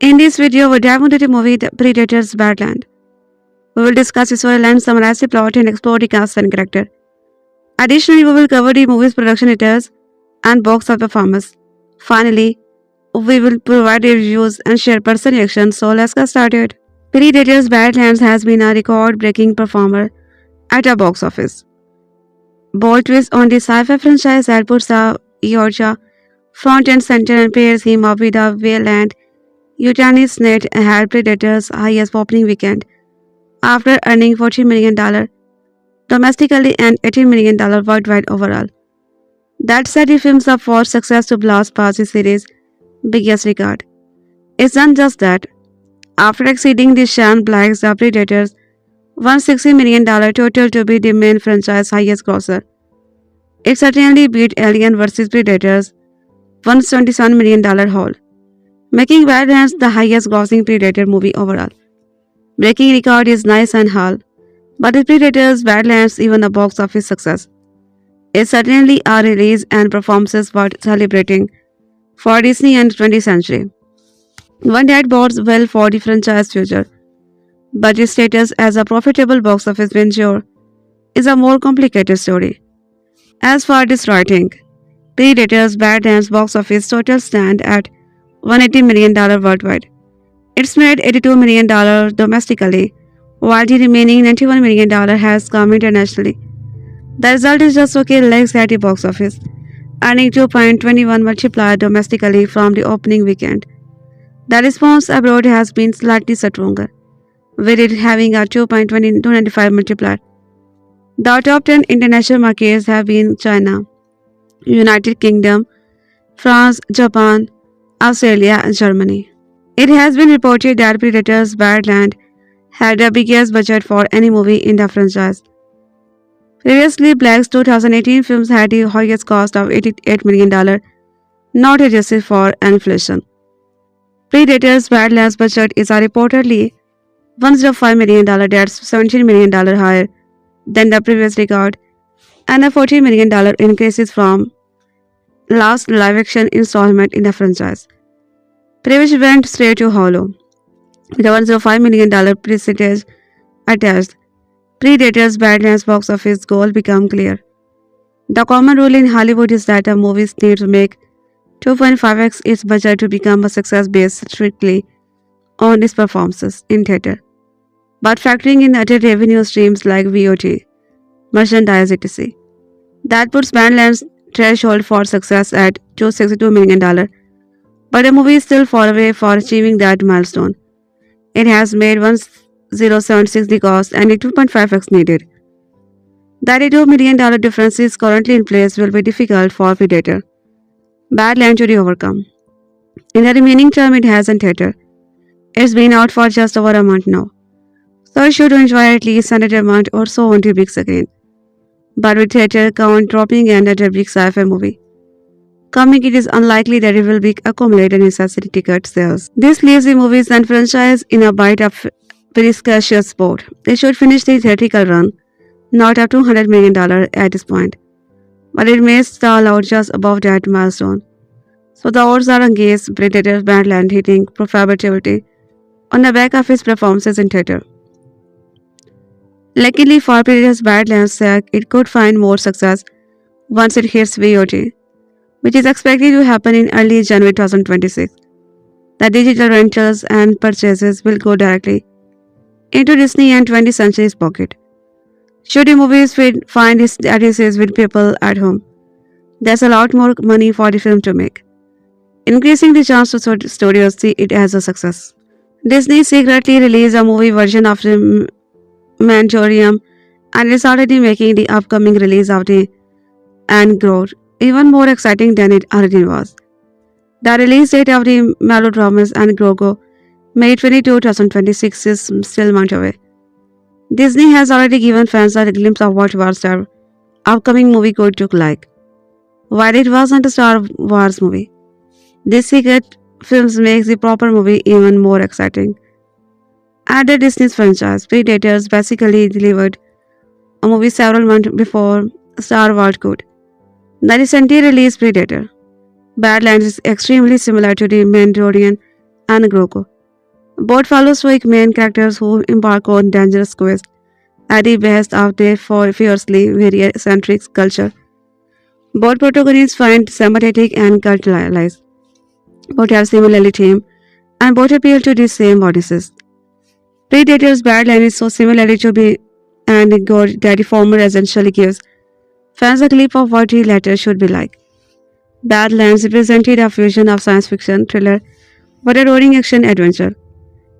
In this video, we dive into the movie The Predator's Badlands. We will discuss its storyline, summarize the plot, and explore the cast and character. Additionally, we will cover the movie's production editors and box office performance. Finally, we will provide reviews and share personal reactions. So let's get started. Predator's Badlands has been a record-breaking performer at the box office. Bold twist on the sci-fi franchise that puts the Georgia front and center and pairs him up with a wasteland Utah's net had Predator's highest opening weekend after earning $40 million domestically and $18 million worldwide overall. That set the films up for success to blast past the series' biggest record. It's not just that. After exceeding the Shane Black's The Predators $160 million total to be the main franchise highest grosser, it certainly beat Alien vs. Predators $127 million haul, making Badlands the highest grossing Predator movie overall. Breaking record is nice and all, But the Predators Badlands even a box office success. It's certainly a release and performances worth celebrating for Disney and 20th century. One that bodes well for the franchise future, but its status as a profitable box office venture is a more complicated story. As for its writing, Predator's Badlands box office total stand at $180 million worldwide. It's made $82 million domestically, while the remaining $91 million has come internationally. The result is just okay legs at the box office, earning 2.21 multiplier domestically from the opening weekend. The response abroad has been slightly stronger, with it having a 2.295 multiplier. The top 10 international markets have been China, United Kingdom, France, Japan, Australia, and Germany. It has been reported that Predator's Badland had the biggest budget for any movie in the franchise. Previously, Black's 2018 films had the highest cost of $88 million, not adjusted for inflation. Predator's Badlands budget is reportedly $105 million, that's $17 million higher than the previous record, and a $14 million increase from last live-action installment in the franchise. Previous went straight to hollow, with a $105 million percentage attached. Predator's Badlands box office goal become clear. The common rule in Hollywood is that a movie needs to make 2.5x its budget to become a success based strictly on its performances in theater, but factoring in other revenue streams like VOD, merchandise, etc. That puts Badlands' threshold for success at $262 million, but the movie is still far away for achieving that milestone. It has made 1076 the cost and the 2.5x needed. The $82 million difference is currently in place will be difficult for Predator Badlands to overcome. In the remaining term it has in theater. It's been out for just over a month now, so you should enjoy at least another month or so on the big screen. But with theater count dropping and another big sci-fi movie coming, it is unlikely that it will be accumulated necessary ticket sales. This leaves the movies and franchise in a bite of precarious spot. They should finish the theatrical run, not at $200 million at this point, but it may stall out just above that milestone. So the odds are against Predator Badlands hitting profitability on the back of his performances in theater. Luckily for Predator's Badlands' sake, it could find more success once it hits VOD, which is expected to happen in early January 2026. The digital rentals and purchases will go directly into Disney and 20th Century's pocket. Should the movies find its audiences with people at home, there's a lot more money for the film to make, increasing the chance to studios see it as a success. Disney secretly released a movie version of the Mandalorian and is already making the upcoming release of the Andor even more exciting than it already was. The release date of the melodramas and Grogu, May 22, 2026 is still months away. Disney has already given fans a glimpse of what their upcoming movie could look like. While it wasn't a Star Wars movie, this secret films makes the proper movie even more exciting. At the Disney's franchise, Predators basically delivered a movie several months before Star Wars could. The recently released Predator Badlands is extremely similar to the Mandalorian and Grogu. Both follow stoic main characters who embark on dangerous quests at the behest of their fiercely very eccentric culture. Both protagonists find sympathetic and cult allies. Both have similarly theme and both appeal to the same audiences. Predator's Badlands is so similar to be and God that the former essentially gives fans a clip of what the latter should be like. Badlands represented a fusion of science fiction thriller but a roaring action adventure.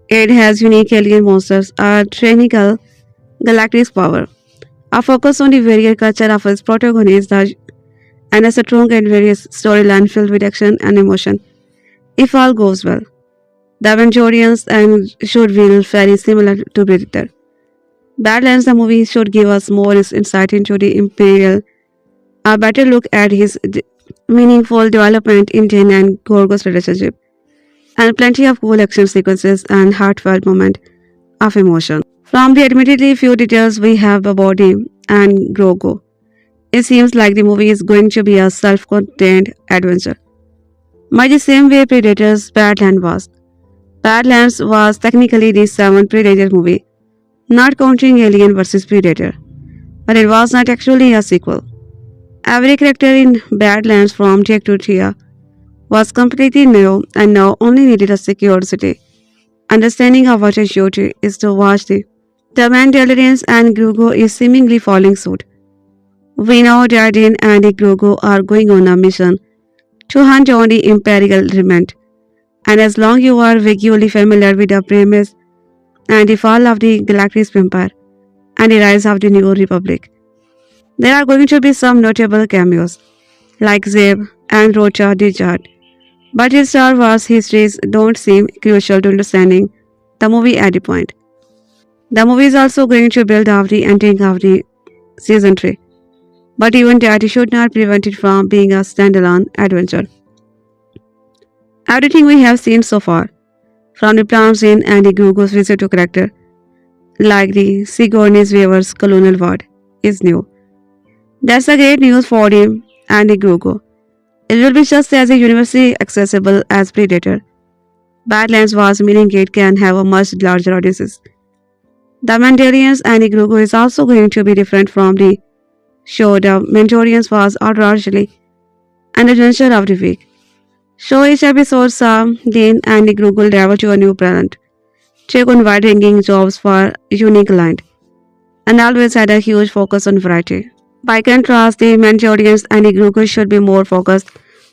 It has unique alien monsters, a tyrannical galactic power, a focus on the warrior culture of its protagonists, and a strong and various storyline filled with action and emotion. If all goes well, the Avengerians and should feel very similar to Predator. Badlands, the movie, should give us more insight into the Imperial, a better look at his meaningful development in Jane and Gorgo's relationship, and plenty of cool action sequences and heartfelt moments of emotion. From the admittedly few details we have about him and Grogu, it seems like the movie is going to be a self contained adventure. By the same way Predator's Badlands was. Badlands was technically the seventh Predator movie, not counting Alien vs. Predator, but it was not actually a sequel. Every character in Badlands from Jake to Thia was completely new and now only needed a secure city. Understanding how much a duty is to watch the Mandalorians and Grogu is seemingly following suit. We know that Din and Grogu are going on a mission to hunt down the Imperial remnant, and as long you are vaguely familiar with the premise and the fall of the Galactic Empire and the rise of the New Republic, there are going to be some notable cameos like Zeb and Rocha Dijat, but his Star Wars histories don't seem crucial to understanding the movie at the point. The movie is also going to build up the ending of the season 3, but even that should not prevent it from being a standalone adventure. Everything we have seen so far, from the prom scene and the Grogu's visit to character, like the Sigourney Weaver's colonial ward, is new. That's a great news for him and the Grogu. It will be just as universally accessible as Predator. Badlands was meaning it can have a much larger audiences. The Mandalorians and the Grogu is also going to be different from the show. The Mandalorians was largely an adventure of the week. Show each episode saw Dean and the Grogu travel to a new planet, take on wide-ranging jobs for unique client, and always had a huge focus on variety. By contrast, the Mandalorians and the Grogu should be more focused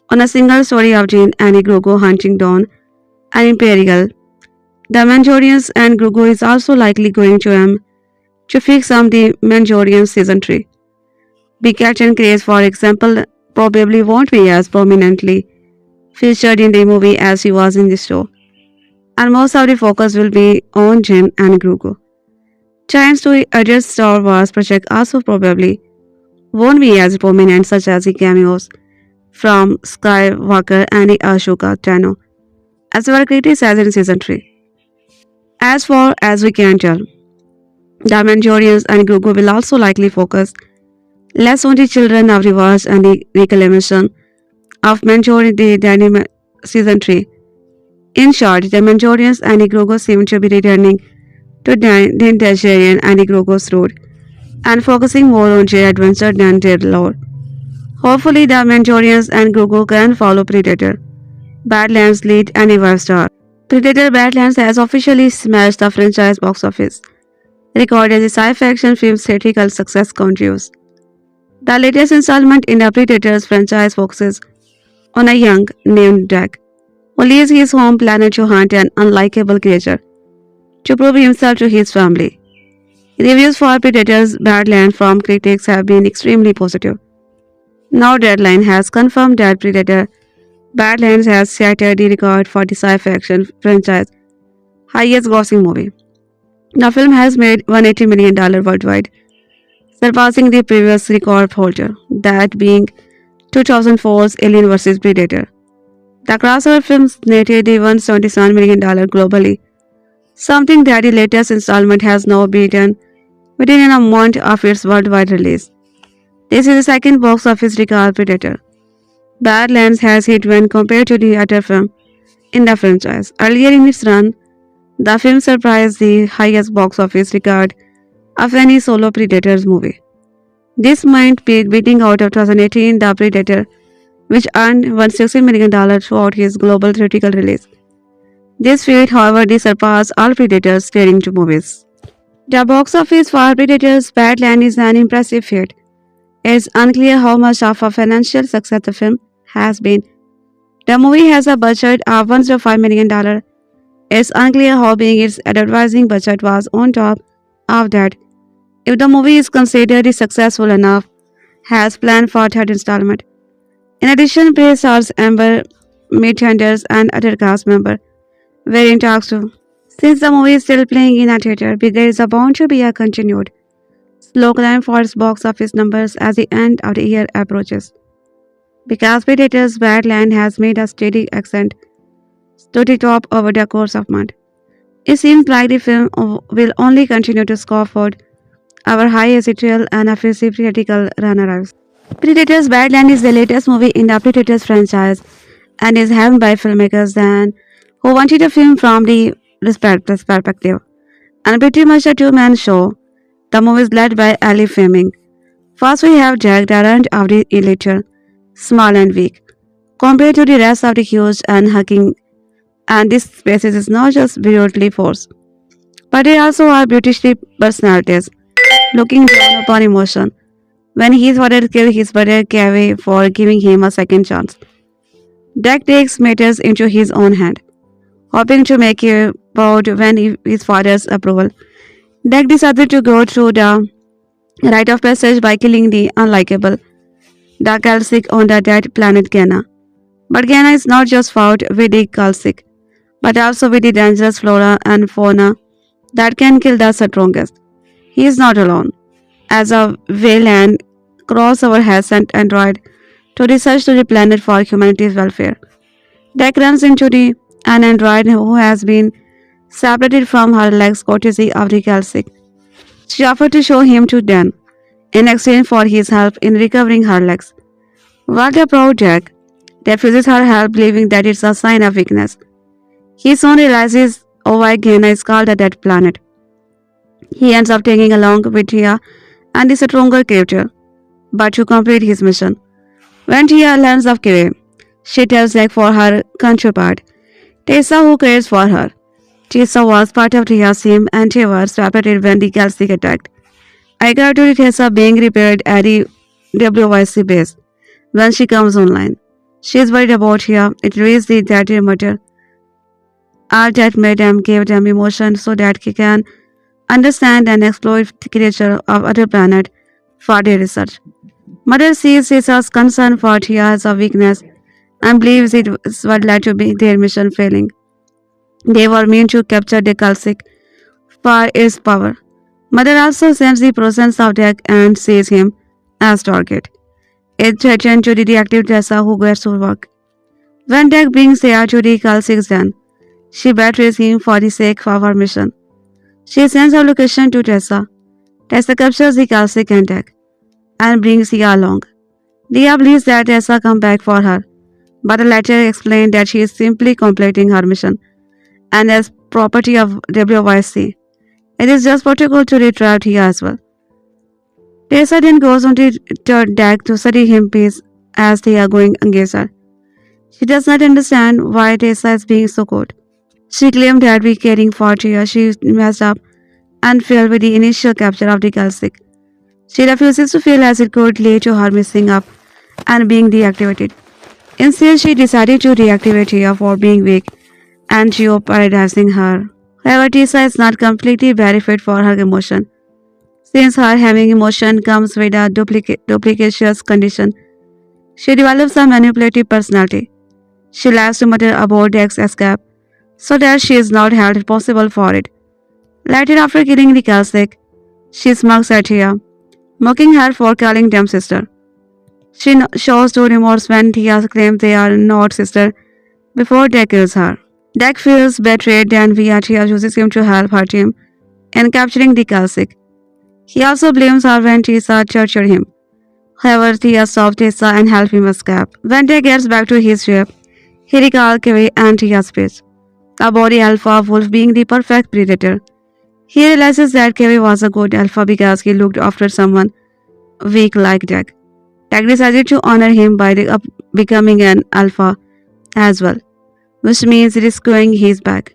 on a single story of Dean and the Grogu hunting down an Imperial. The Mandalorians and Grogu is also likely going to to fix on the Mandalorian season 3. Big action craze, for example, probably won't be as prominently featured in the movie as he was in the show, and most of the focus will be on Jin and Grogu. Chance to adjust Star Wars project also probably won't be as prominent, such as the cameos from Skywalker and Ashoka Tano, as were criticized in season 3. As far as we can tell, the Mandalorians and Grogu will also likely focus less on the children of the wars and the reclamation of Mandalorian the season 3. In short, the Mandalorians and the Grogu seem to be returning to the Targaryen and the Grogu's road and focusing more on their adventure than their lore. Hopefully, the Mandalorians and Grogu can follow Predator Badlands lead and a star. Predator Badlands has officially smashed the franchise box office, recorded the sci-fi action film's theatrical success continues. The latest installment in the Predators franchise focuses on a young named Jack, who leaves his home planet to hunt an unlikable creature to prove himself to his family. Reviews for Predators Badlands from critics have been extremely positive. Now Deadline has confirmed that Predator Badlands has shattered the record for the sci-fi action franchise highest grossing movie. The film has made $180 million worldwide, surpassing the previous record holder, that being 2004's Alien vs. Predator. The crossover film netted $177 million globally, something that the latest installment has now beaten within a month of its worldwide release. This is the second box office record Predator Badlands has hit when compared to the other film in the franchise. Earlier in its run, the film surpassed the highest box office record of any solo Predators movie. This meant beating out of 2018 The Predator, which earned $160 million throughout his global theatrical release. This feat, however, did surpass all Predators staring to movies. The box office for Predators Badlands is an impressive feat. It's unclear how much of a financial success the film has been. The movie has a budget of $105 million. It's unclear how big its advertising budget was on top of that. If the movie is considered successful enough, has planned for third installment. In addition, Bray stars Amber Midtenders and other cast members were in talks too. Since the movie is still playing in a theater, there is bound to be a continued slow climb for its box office numbers as the end of the year approaches. Because Predator's Badland has made a steady ascent to the top over the course of months. It seems like the film will only continue to score forward our high acetyl and offensive theatrical run-arrives. Predator's Badland is the latest movie in the Predators franchise and is helmed by filmmakers Dan who wanted a film from the perspective. And pretty much a two-man show. The movie is led by Elle Fanning. First we have Jack Darrant of the Elytra, small and weak. Compared to the rest of the huge and hulking, and this species is not just brutally force, but they also are beautifully personalities, looking down upon emotion. When his father killed his brother Cave for giving him a second chance, Jack takes matters into his own hand, hoping to make it about when his father's approval. Jack decided to go through the rite of passage by killing the unlikable, the Kalsik on the dead planet Gana. But Gana is not just fought with the Kalsik, but also with the dangerous flora and fauna that can kill the strongest. He is not alone. As a wayland crossover has sent android to research to the planet for humanity's welfare. Deck runs into an android who has been separated from her legs courtesy of the Kalsik. She offered to show him to Dan in exchange for his help in recovering her legs. What a proud Jack refuses her help, believing that it's a sign of weakness. He soon realizes why Gena is called a dead planet. He ends up taking along with Thia and the stronger creature, but to complete his mission. When Thia learns of Keve, she tells Jack for her counterpart, Tessa, who cares for her. Tessa was part of Thia's team and they were separated when the Galactic attacked. I got to Tessa being repaired at the WYC base when she comes online. She is worried about Thea. It raised the daddy matter. All that made them gave them emotion so that he can understand and exploit the creature of other planet for their research. Mother sees Tessa's concern for Thea as a weakness and believes it is what led to their mission failing. They were meant to capture the Kalsik for its power. Mother also sends the presence of Deck and sees him as target. It threatens to the reactive Tessa who gets to work. When Deck brings Thea to the Kalsik's den, she betrays him for the sake of her mission. She sends her location to Tessa. Tessa captures the Kalsik and Deck and brings Thea along. Thea believes that Tessa come back for her, but the latter explains that she is simply completing her mission and as property of WYC. It is just protocol to retrieve Thea as well. Tessa then goes on to Deck to study him peace as they are going against her. She does not understand why Tessa is being so good. She claimed that by caring for Thea, she messed up and failed with the initial capture of the Kalsik. She refuses to feel as it could lead to her messing up and being deactivated. Instead, she decided to reactivate Thea for being weak and jeopardizing her. However, Tessa is not completely very fit for her emotion. Since her having emotion comes with a duplicacious condition, she develops a manipulative personality. She lies to Mother about Deck's escape so that she is not held responsible for it. Later, after killing the Kalsik, she smirks at Thea, mocking her for calling them sister. She shows no remorse when Thea claims they are not sister before Deck kills her. Deck feels betrayed and Thea uses him to help her team in capturing the Kalsik. He also blames her when Tessa tortured him. However, Thea stops Tessa and helps him escape. When Deck gets back to his ship, he recalls Kevin and Thea's speech about the alpha wolf being the perfect predator. He realizes that Kevin was a good alpha because he looked after someone weak like Deck. Deck decided to honor him by becoming an alpha as well, which means rescuing his back.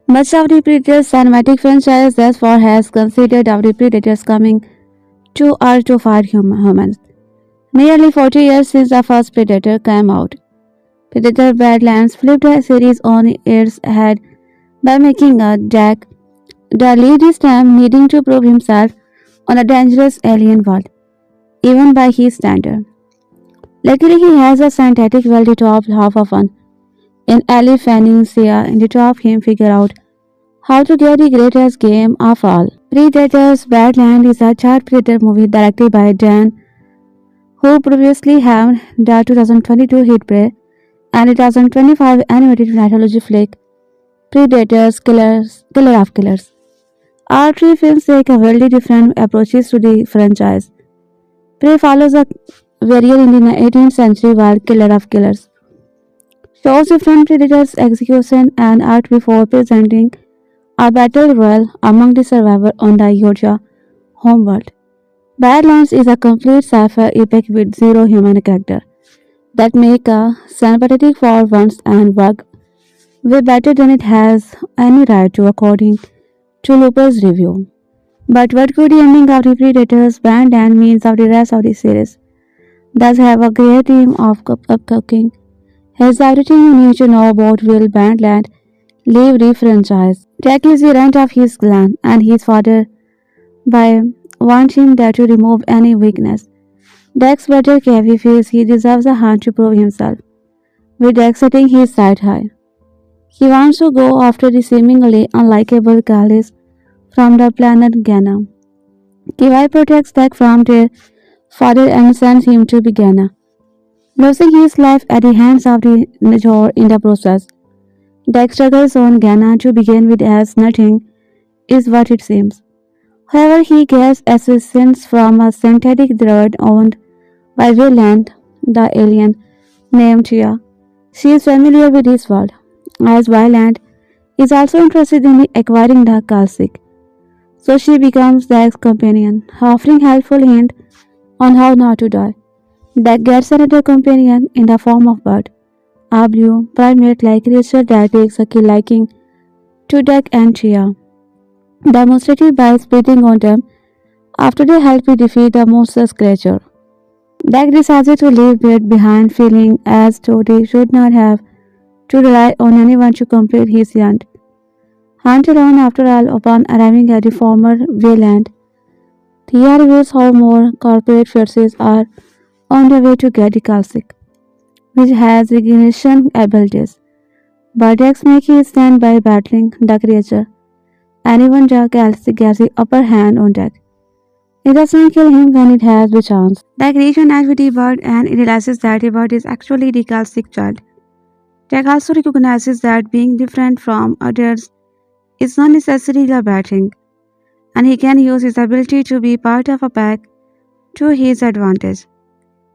Much of the Predators cinematic franchise thus far has considered of the Predators coming to Earth to fight humans. Nearly 40 years since the first Predator came out, Predator Badlands flipped the series on its head by making a Jack the lead this time needing to prove himself on a dangerous alien world, even by his standard. Luckily, he has a synthetic well-developed half of fun in Elle Fanning Thia and to help him figure out how to get the greatest game of all. Predator's Badland is a third Predator movie directed by Dan, who previously had the 2022 hit Prey and 2025 animated mythology flick Predators, Killer of Killers. All three films take a wildly different approaches to the franchise. Prey follows a warrior in the 18th century while Killer of Killers shows different predators' execution and art before presenting a battle royal among the survivors on the Georgia homeworld. Badlands is a complete sci-fi epic with zero human character that make a sympathetic for once and work way better than it has any right to according to Looper's review. But what could the ending of the Predators band and means of the rest of the series? Does have a great team of cooking? Has everything you need to know about Will Bandland leave the franchise? Jack is the runt of his clan and his father by wanting that to remove any weakness. Dex brother Kevin feels he deserves a hand to prove himself, with Dex setting his sight high. He wants to go after the seemingly unlikable Kalis from the planet Ghana. Kiwai protects Dex from their father and sends him to Ghana, losing his life at the hands of the Najor in the process. Dex struggles on Ghana to begin with as nothing is what it seems. However, he gets assistance from a synthetic droid owned by Wayland, the alien, named Thia. She is familiar with his world, as Wayland is also interested in acquiring the Kalsik, so she becomes Dag's companion, offering helpful hint on how not to die. Dag gets another companion in the form of Bird, a blue, primate-like creature that takes a liking to Dag and Thea, demonstrated by spitting on them after they help me defeat the monstrous creature. Dag decided to leave Bird behind, feeling as though they should not have to rely on anyone to complete his hunt. Hunt alone after all upon arriving at the former Wayland. Thea reveals how more corporate forces are on their way to get the Kalsik, which has regeneration abilities. Bardex makes his stand by battling the creature. Anyone the Kalsik gets the upper hand on Deck. It does not kill him when it has the chance. Deck reconnects with the bird and it realizes that the bird is actually the Kalsik child. Deck also recognizes that being different from others is not necessarily a bad thing, and he can use his ability to be part of a pack to his advantage.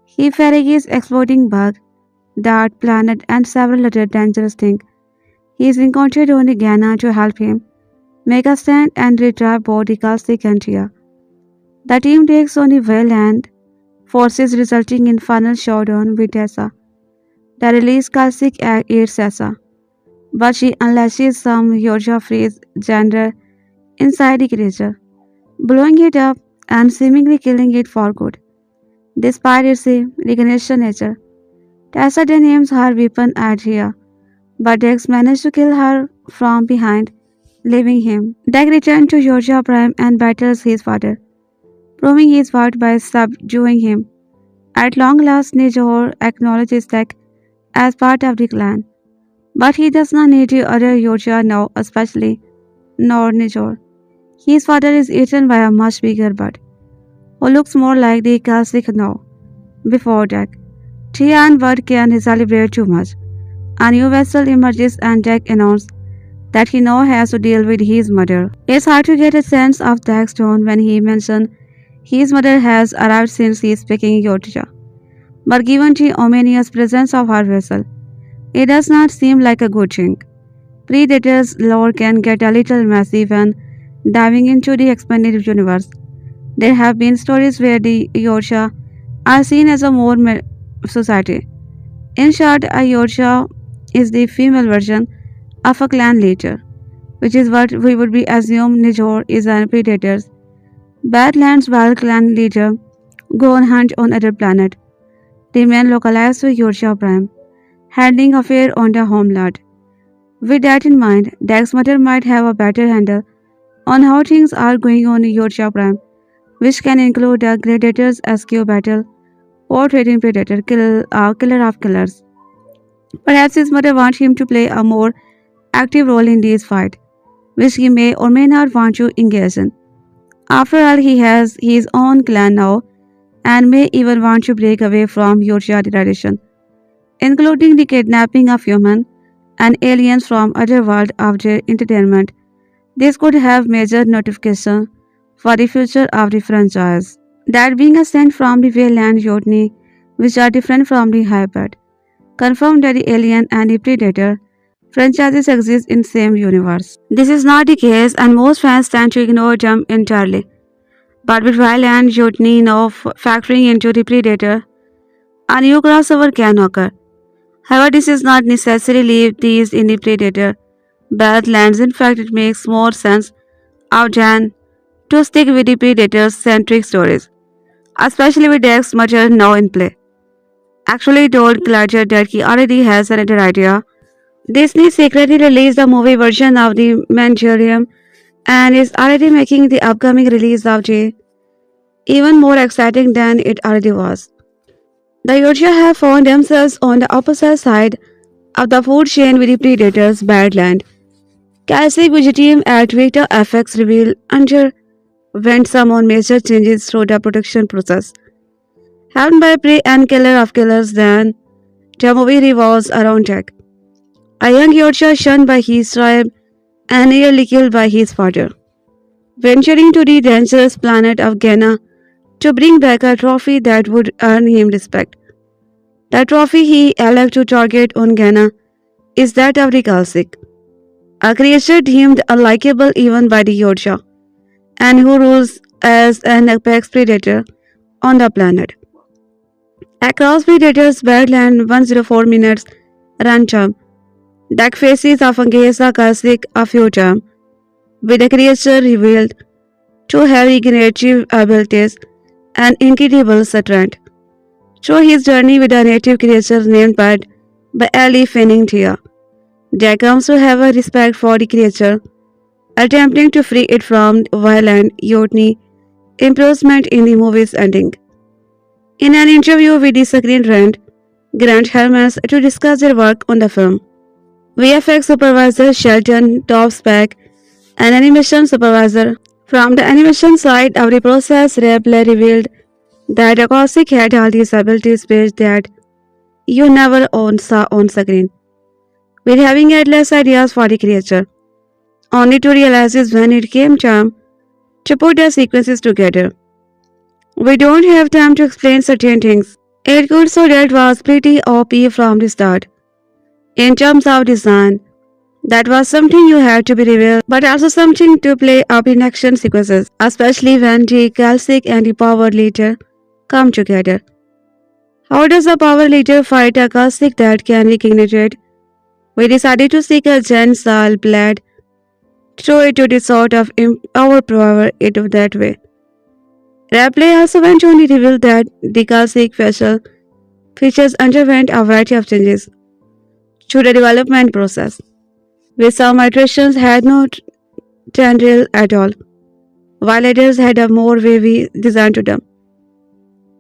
He ferries exploding bug, dart planet, and several other dangerous things he is encountered on the Ghana to help him make a stand and retrieve both the Kalsik and Thea. The team takes on the Wayland forces, resulting in final showdown with Tessa. The released Kalsik aids Tessa, but she unleashes some Georgia freeze gender inside the creature, blowing it up and seemingly killing it for good. Despite its regeneration nature, Tessa then aims her weapon at Thea, but Dex manages to kill her from behind, leaving him. Dex returns to Georgia Prime and battles his father, proving his worth by subduing him. At long last, Nijor acknowledges Dex as part of the clan, but he does not need the other Georgia now, especially nor Nijor. His father is eaten by a much bigger bird, who looks more like the Kalsik now. Before Dex, Thea and Bud can celebrate too much. A new vessel emerges and Dex announces that he now has to deal with his mother. It's hard to get a sense of Dex's tone when he mentions his mother has arrived since he is speaking Georgia. But given the ominous presence of her vessel, it does not seem like a good thing. Predator's lore can get a little messy when diving into the expanded universe. There have been stories where the Yorksha are seen as a more society. In short, a Yorksha is the female version of a clan leader, which is what we would be assume Nijor is a predator's. Badlands wild clan leader go on hunt on other planet. The men localized to Yorksha Prime, handling affair on the homeland. With that in mind, Dag's mother might have a better handle on how things are going on in Yorksha Prime, which can include the Predator's SQ battle or trading Predator killer of killers. Perhaps his mother wants him to play a more active role in this fight, which he may or may not want to engage in. After all, he has his own clan now and may even want to break away from Yorkshire tradition, including the kidnapping of humans and aliens from other world of their entertainment. This could have major notification for the future of the franchise. That being a sent from the Wayland Yotni, which are different from the Hybrid, confirmed that the Alien and the Predator franchises exist in same universe. This is not the case and most fans tend to ignore them entirely. But with Wayland Yotni now factoring into the Predator, a new crossover can occur. However, this is not necessarily these in the Predator Badlands. In fact, it makes more sense of Jan to stick with the Predator-centric stories, especially with Dex Mutter now in play. Actually told Gladger that he already has another idea. Disney secretly released the movie version of the Manchurium and is already making the upcoming release of J even more exciting than it already was. The Yorkshire have found themselves on the opposite side of the food chain with the Predators Badland. Classic Vegetarian at Vector FX reveal underwent some on major changes through the production process. Helmed by Prey and Killer of Killers, then the movie revolves around Jack, a young Yorkshire shunned by his tribe and nearly killed by his father, venturing to the dangerous planet of Ghana to bring back a trophy that would earn him respect. The trophy he elects to target on Ghana is that of the Kalsik, a creature deemed unlikable even by the Yorkshire, and who rules as an apex predator on the planet. Across Predators Badland 104 minutes runtime, Duck faces off against the Kalsik a few times, with the creature revealed to have regenerative abilities and incredible strength. Through his journey with a native creature named by Elle Fanning Thia, Jack comes to have a respect for the creature, attempting to free it from violent Yotni imprisonment in the movie's ending. In an interview with the Screen Rant, Grant Hermans to discuss their work on the film, VFX supervisor Shelton Topspeck and animation supervisor from the animation side of the process Replay revealed that Akosik had all these abilities which that you never saw on screen, with having endless ideas for the creature, only to realize this when it came time to put the sequences together. We don't have time to explain certain things. It could so that was pretty OP from the start. In terms of design, that was something you had to be revealed, but also something to play up in action sequences, especially when the Calcic and the Power Leader come together. How does a Power Leader fight a Calcic that can reignite it? We decided to seek a Gensal blade, throw it to the sort of overpower it that way. Replay also went on to reveal that the Calcic vessel features underwent a variety of changes through the development process, with some iterations had no tendril at all, while others had a more wavy design to them.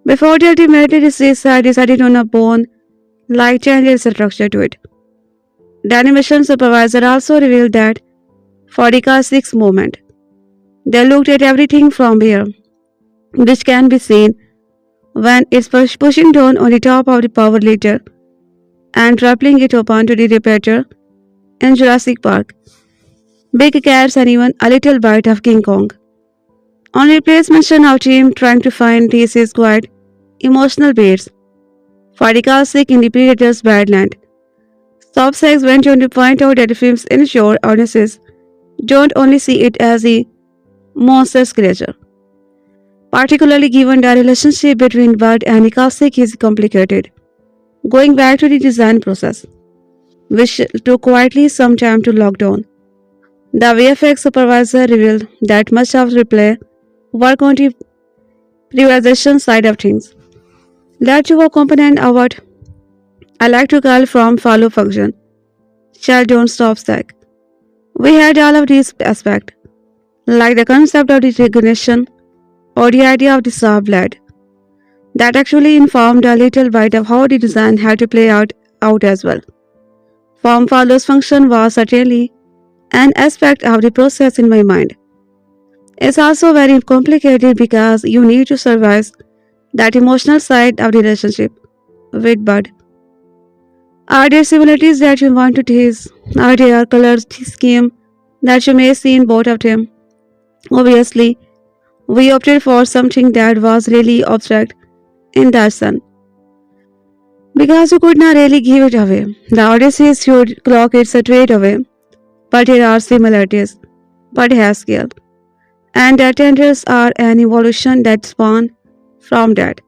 Before they ultimately decided on a bone-like tendril structure to it. The animation supervisor also revealed that for the K6 movement, they looked at everything from here, which can be seen when it's pushing down on the top of the power leader and rappelling it open to the repeater in Jurassic Park. Big cats and even a little bite of King Kong. On replays mention of team trying to find these is quite emotional beats for the K6 in the Predator's Badland. Stopsex went on to point out that the films ensure audiences don't only see it as a monstrous creature. Particularly given the relationship between Bud and the Kasik is complicated. Going back to the design process, which took quietly some time to lock down, the VFX supervisor revealed that much of replay work on the realization side of things led to a component of what I like to call from follow function. Shall don't stop stack. We had all of these aspects, like the concept of the recognition or the idea of the saw blade, that actually informed a little bit of how the design had to play out as well. Form follows function was certainly an aspect of the process in my mind. It's also very complicated because you need to survive that emotional side of the relationship with Bud. Are there similarities that you want to tease? Are there color scheme that you may see in both of them? Obviously, we opted for something that was really abstract in that sense because you could not really give it away. The Odyssey should clock it straight away, but there are similarities, but it has scale. And the tenders are an evolution that spawned from that.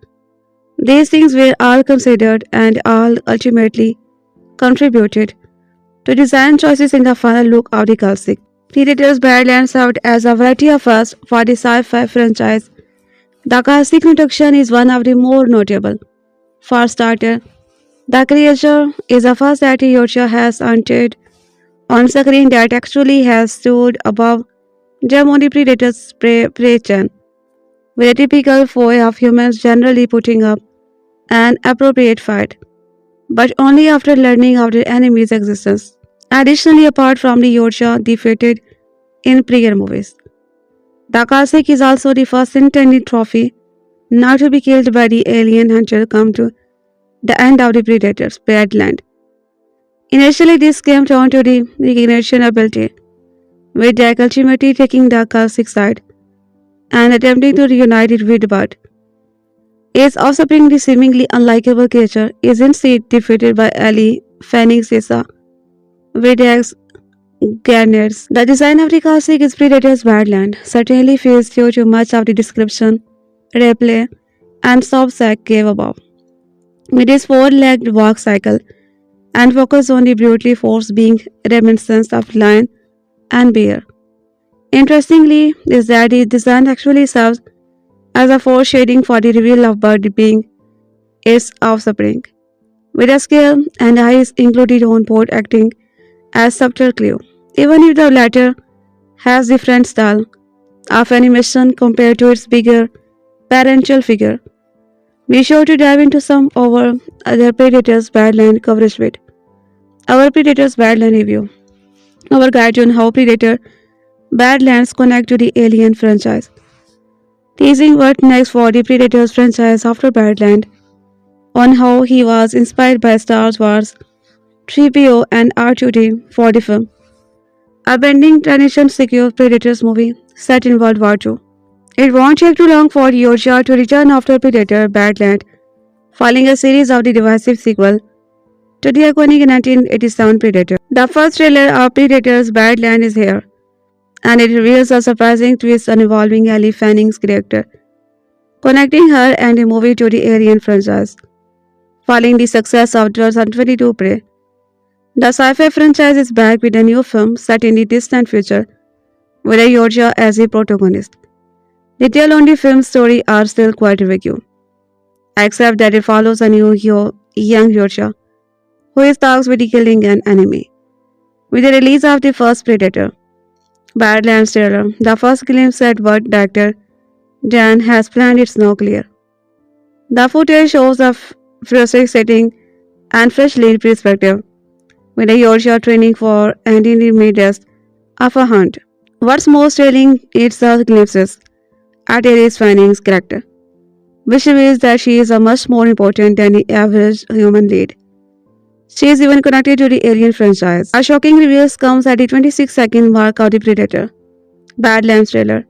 These things were all considered and all ultimately contributed to design choices in the final look of the classic. Predator's Badlands served as a variety of first for the sci-fi franchise. The classic introduction is one of the more notable. For starter, the creature is the first that Yorkshire has hunted on screen that actually has stood above them on the predator's prey chain, with a typical foe of humans generally putting up an appropriate fight, but only after learning of the enemy's existence. Additionally, apart from the Yorkshire defeated in prior movies, the classic is also the first intended trophy not to be killed by the alien hunter come to the end of the Predator's Badland. Initially, this came down to the recognition ability, with Jack ultimately taking the classic side and attempting to reunite it with Bud. Its offspring, the seemingly unlikable creature, is instead defeated by Elle Fanning with Jack's Garnets. The design of the classic is Predator's Badland certainly feels due to much of the description, replay, and soft sack gave above. With his four-legged walk cycle and focus on the brutally force being reminiscent of lion and bear. Interestingly, is that the design actually serves as a foreshadowing for the reveal of bird being its offspring, with a scale and eyes included on board acting as subtle clue. Even if the latter has different style of animation compared to its bigger parental figure, be sure to dive into some of our other Predators Badland coverage with our Predators Badland review, our guide on how Predator Badlands connect to the Alien franchise, teasing what next for the Predators franchise after Badland, on how he was inspired by Star Wars, 3PO and R2D for the film, a bending tradition secure Predators movie set in World War II. It won't take too long for Yorkshire to return after Predator Badland, following a series of the divisive sequel to the iconic 1987 Predator. The first trailer of Predator's Badland is here, and it reveals a surprising twist involving Elle Fanning's character, connecting her and the movie to the Alien franchise. Following the success of 2022 Prey, the sci-fi franchise is back with a new film set in the distant future, with a Yorkshire as a protagonist. Details on the film's story are still quite vague, except that it follows a young Yorkshire who is tasked with killing an enemy. With the release of the first Predator Badlands trailer, the first glimpse at what director Dan has planned is now clear. The footage shows a futuristic setting and fresh lead perspective, with a Yorkshire training for and in the midst of a hunt. What's most telling is the glimpses at Elle Fanning's character, which reveals that she is a much more important than the average human lead. She is even connected to the Alien franchise. A shocking reveal comes at the 26-second mark of the Predator Badlands trailer,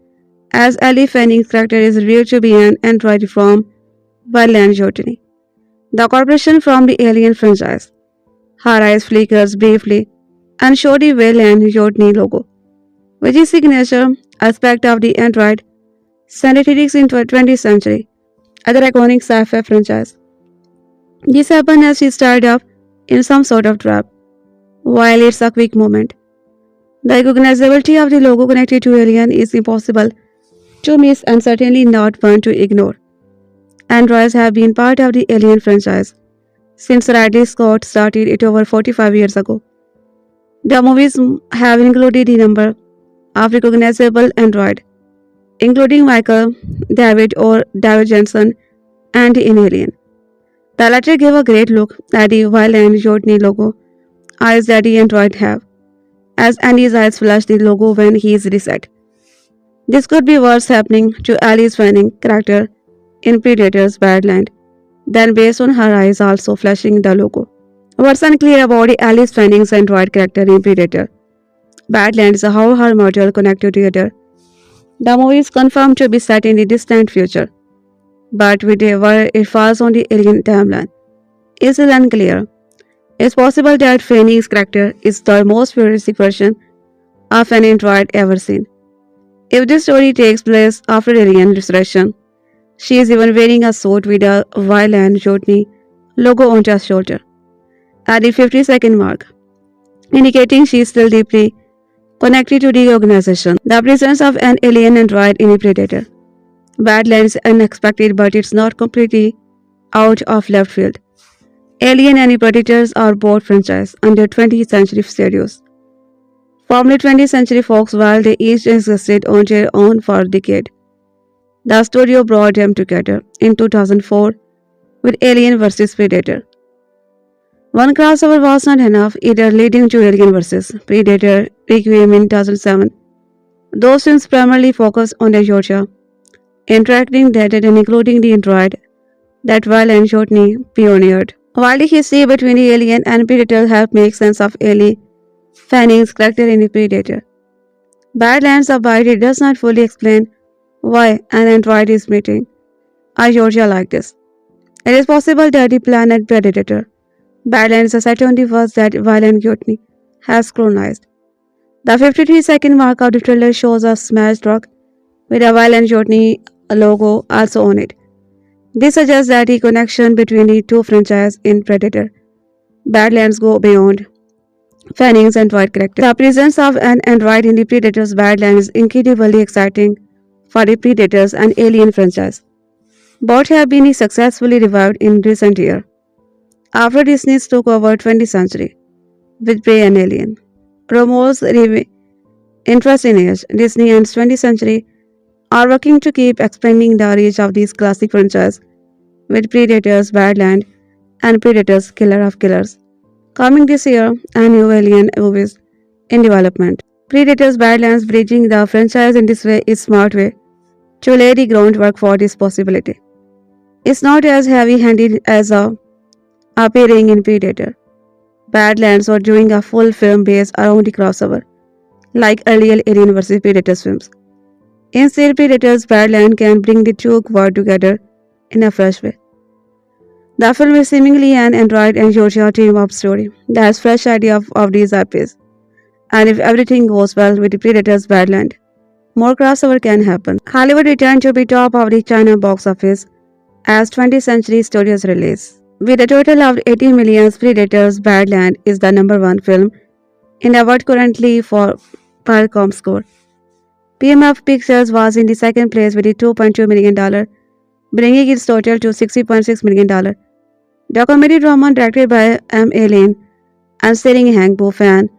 as Elle Fanning's character is revealed to be an android from Wayland Yachty, the corporation from the Alien franchise. Her eyes flickers briefly and show the Wayland Yachty logo, which is signature aspect of the android synthetics in 20th century, other iconic sci-fi franchise. This happened as she started up in some sort of trap. While it's a quick moment, the recognizability of the logo connected to Alien is impossible to miss and certainly not one to ignore. Androids have been part of the Alien franchise since Ridley Scott started it over 45 years ago. The movies have included a number of recognizable androids, including Michael, David or David Jensen, and in Alien. The latter gave a great look at the Wayland Yachty logo eyes that the android have, as Andy's eyes flash the logo when he is reset. This could be worse happening to Elle Fanning character in Predator's Badland than based on her eyes also flashing the logo. What's unclear about Elle Fanning's android character in Predator Badlands is how her model connected together. The movie is confirmed to be set in the distant future, but where it falls on the alien timeline is unclear. It's possible that Fanning's character is the most futuristic version of an android ever seen. If this story takes place after alien resurrection, she is even wearing a suit with a violent Jotny logo on her shoulder at the 50-second mark, indicating she is still deeply connected to the organization. The presence of an alien android in a Predator Badlands is unexpected, but it's not completely out of left field. Alien and Predators are both franchises under 20th Century Studios. Formerly 20th Century Fox, while they each existed on their own for a decade. The studio brought them together in 2004 with Alien vs Predator. One crossover was not enough, either leading to Alien vs. Predator Requiem in 2007. Those films primarily focused on the Georgia, interacting data and including the android that Violent Jotny pioneered. While the history between the Alien and Predator helped make sense of Elle Fanning's character in the Predator, Badlands of Bite does not fully explain why an android is meeting a Georgia like this. It is possible that the planet Predator Badlands is set on the verse that Violent Jotny has colonized. The 53-second mark of the trailer shows a smashed truck with a Violent Jotny logo also on it. This suggests that the connection between the two franchises in Predator Badlands go beyond Fanning's android character. The presence of an android in the Predator's Badlands is incredibly exciting for the Predators and Alien franchise. Both have been successfully revived in recent years after Disney took over 20th century with Prey and Alien. Rumors interest in age, Disney and 20th century are working to keep expanding the reach of these classic franchises with Predators Badland and Predators Killer of Killers coming this year and new Alien movies in development. Predators Badlands bridging the franchise in this way is smart way to lay the groundwork for this possibility. It's not as heavy-handed as appearing in Predator Badlands or doing a full film based around the crossover, like earlier Alien vs Predators films. Instead, Predators Badlands can bring the two worlds together in a fresh way. The film is seemingly an android and Georgia team-up story that has fresh idea of these IPs. And if everything goes well with the Predators Badlands, more crossover can happen. Hollywood returned to be top of the China box office as 20th Century Studios release. With a total of 18 million, Predators Badlands is the number one film in the world currently for per score. PMF Pictures was in the second place with $2.2 million, bringing its total to $60.6 million. The comedy drama directed by M. A. Lane and starring Hank Fan,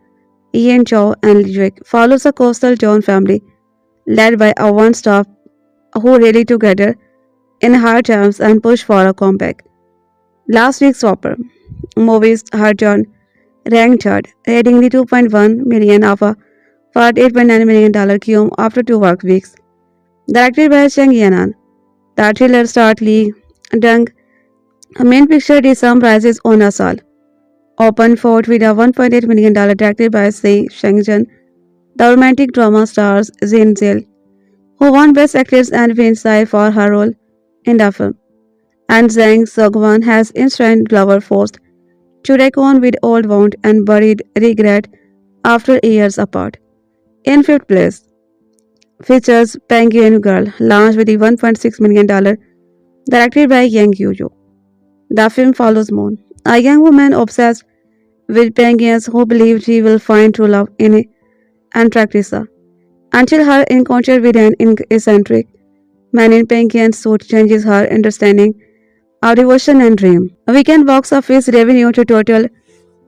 Ian Chow, and Lidwick follows a coastal town family led by a one-stop who rally together in hard times and push for a comeback. Last week's Swapper movies Hard ranked third, rating the 2.1 million of a for $8.9 million cum after 2 work weeks. Directed by Cheng Yanan, the thriller starred Lee Deng. A main picture is Some Rises on Us All. Open Fort with a $1.8 million directed by Sei Shengzhen. The romantic drama stars Zin Zil, who won Best Actress and wins Sai for her role in the film. And Zhang Sogwan has instant Glover forced to reckon with old wound and buried regret after years apart. In fifth place, features Penguin Girl, launched with a $1.6 million, directed by Yang Yu. The film follows Moon, a young woman obsessed with penguins who believes she will find true love in Antarctica, until her encounter with an eccentric man in penguin suit changes her understanding of devotion and dream. Weekend box office revenue to total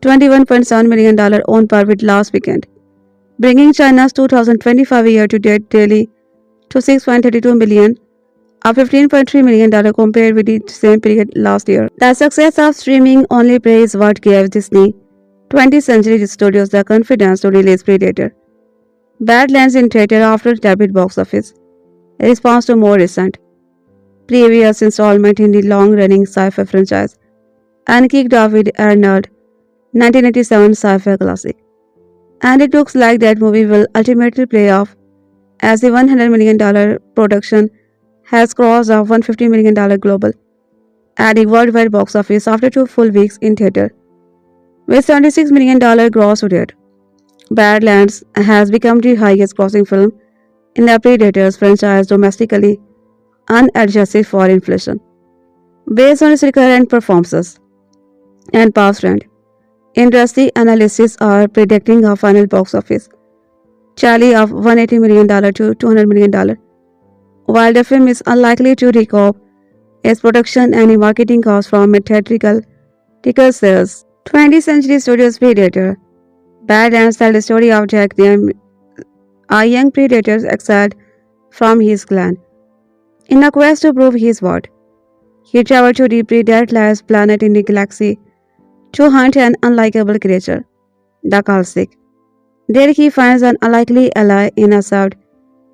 $21.7 million on par with last weekend, bringing China's 2025 year-to-date daily to $6.32 million, a $15.3 million compared with the same period last year. The success of streaming only play is what gave Disney 20th Century Studios the confidence to release Predator Badlands in theater after rapid box office response to more recent, previous installment in the long-running sci-fi franchise, and kicked off with Arnold 1987 sci-fi classic. And it looks like that movie will ultimately play off as the $100 million production has crossed the $150 million global at the worldwide box office after 2 full weeks in theater. With $76 million gross to date, Badlands has become the highest grossing film in the Predators franchise domestically, unadjusted for inflation. Based on its recurrent performances and past trend, industry analysts are predicting a final box office tally of $180 million to $200 million. While the film is unlikely to recoup its production and marketing costs from theatrical ticket sales, 20th Century Studios' Predator Badlands tells the story of Jack, a young predator exiled from his clan. In a quest to prove his worth, he traveled to the deathless planet in the galaxy to hunt an unlikable creature, the Kalsik. There he finds an unlikely ally in a sad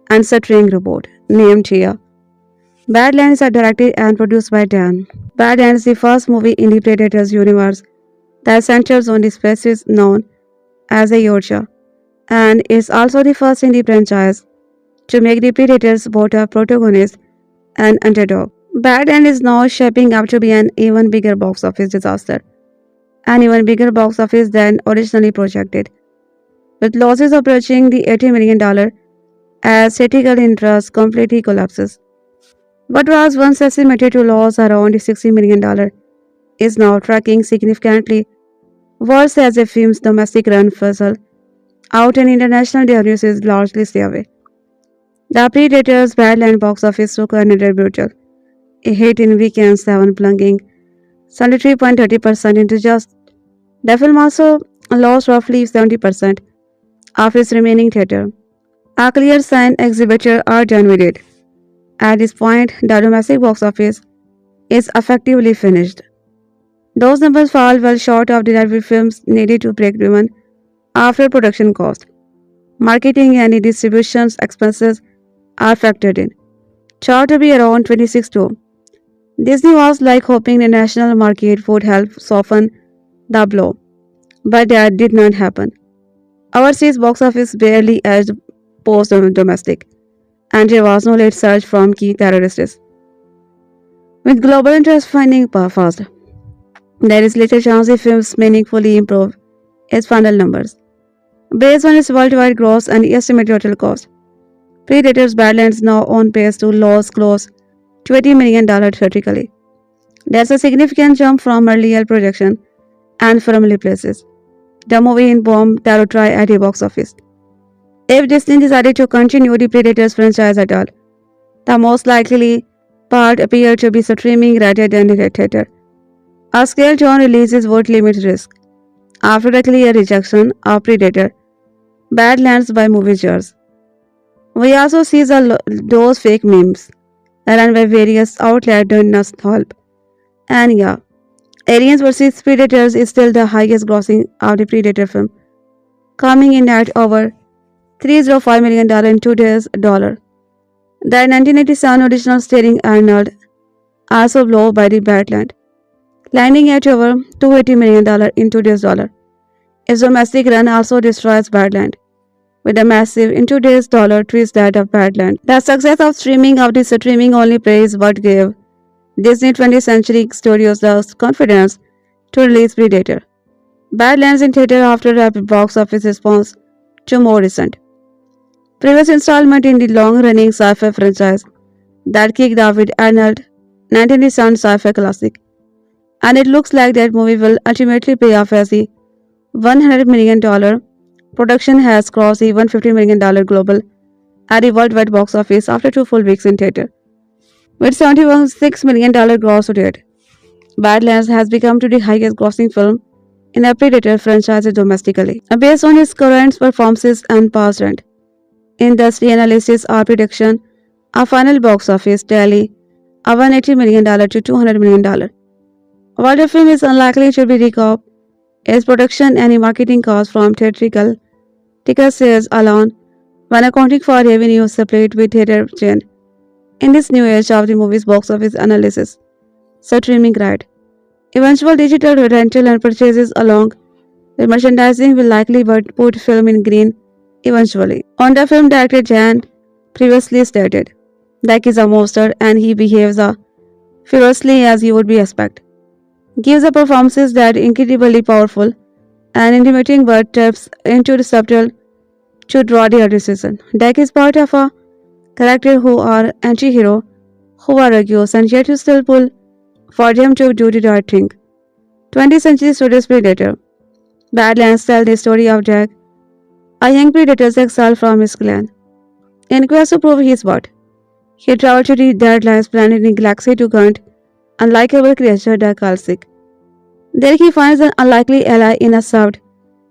and stuttering robot named Thia. Badlands are directed and produced by Dan. Badlands is the first movie in the Predators universe that centers on the species known as a Yorkshire, and is also the first in the franchise to make the Predators both a protagonist and underdog. Badlands is now shaping up to be an even bigger box office disaster, an even bigger box office than originally projected, with losses approaching the $80 million as theatrical interest completely collapses. What was once estimated to lose around $60 million is now tracking significantly worse as the film's domestic run fizzles out and international diagnosis largely stay away. The Predator's Badland box office took another brutal hit in weekend 7, plunging 73.30% into just. The film also lost roughly 70% of its remaining theater. A clear sign exhibitors are done with it. At this point, the domestic box office is effectively finished. Those numbers fall well short of the delivery films needed to break even after production costs. Marketing and distribution expenses are factored in. Chart to be around 26 too. Disney was like hoping the national market would help soften the blow, but that did not happen. Overseas box office barely edged post domestic, and there was no late surge from key terrorists. With global interest finding fast, there is little chance the films meaningfully improve its final numbers. Based on its worldwide gross and estimated total cost, Predator's Badlands now on pace to lose close to $80 million theatrically. That's a significant jump from earlier projection and firmly places the movie in bomb territory at the box office. If Disney decided to continue the Predators franchise at all, the most likely part appeared to be streaming rather than the theater. A scaled-down releases would limit risk. After a clear rejection of Predator Badlands by moviegoers, we also see those fake memes run by various outlets doing us help. And yeah, Aliens vs Predators is still the highest grossing of the Predator film, coming in at over $305 million in today's dollar. The 1987 original starring Arnold also blew by the Badland, landing at over $280 million in today's dollar. Its domestic run also destroys Badland, with a massive in today's dollar twist that of Badland. The success of the streaming only praise what gave Disney 20th Century Studios the confidence to release Predator Badlands in theater after rapid box office response to more recent previous installment in the long-running sci-fi franchise that kicked off with Arnold 1987 sci-fi classic. And it looks like that movie will ultimately pay off as the $100 million production has crossed the $150 million global at the worldwide box office after 2 full weeks in theater. With $76 million gross to date, Badlands has become to the highest grossing film in the Predator franchise domestically. Based on its current performances and past trend, industry analysts are prediction a final box office tally of $180 million to $200 million. While the film is unlikely to be recouped, its production and marketing costs from theatrical ticket sales alone, when accounting for revenue separate with theater chain. In this new age of the movie's box office analysis, streaming right, eventual digital rental and purchases along The merchandising will likely put film in green eventually. On the film director Jan previously stated, Dak is a monster and he behaves ferociously as you would be expect. Gives the performances that incredibly powerful and intimidating but taps into the subtle to draw their decision. Dak is part of a character who are anti-hero, who are argues and yet you still pull for them to do the right thing. 20th century studios Predator. Badlands tell the story of Jack, a young predator's exile from his clan. In quest to prove his worth, he traveled to the Deadlands planet in the galaxy to hunt unlikable creature the Kalsik. There he finds an unlikely ally in a soft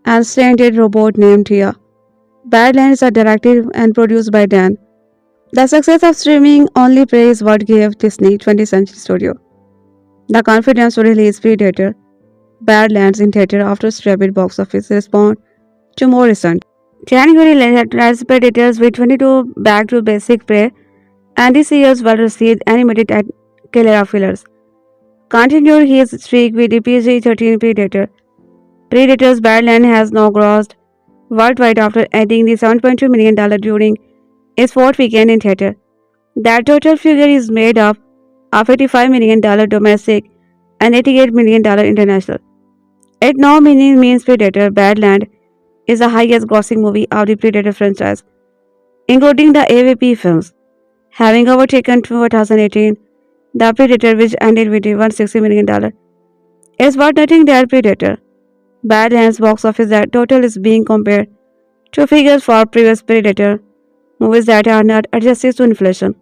and stranded robot named Thia. Badlands are directed and produced by Dan. The success of streaming only prey is what gave Disney 20th Century Studio the confidence to release Predator Badlands in theater after its rapid box office response to more recent. January has Predators with 22 back to basic prey and this year's well received animated at killer of killers. Continued his streak with the PG-13 Predator. Predator's Badlands has now grossed worldwide after adding the $7.2 million during its fourth weekend in theater. That total figure is made up of $85 million domestic and $88 million international. It now means Predator Badland is the highest grossing movie of the Predator franchise, including the AVP films, having overtaken 2018 The Predator, which ended with $160 million. It's worth noting that Predator Badlands box office that total is being compared to figures for previous Predator movies that are not adjusted to inflation.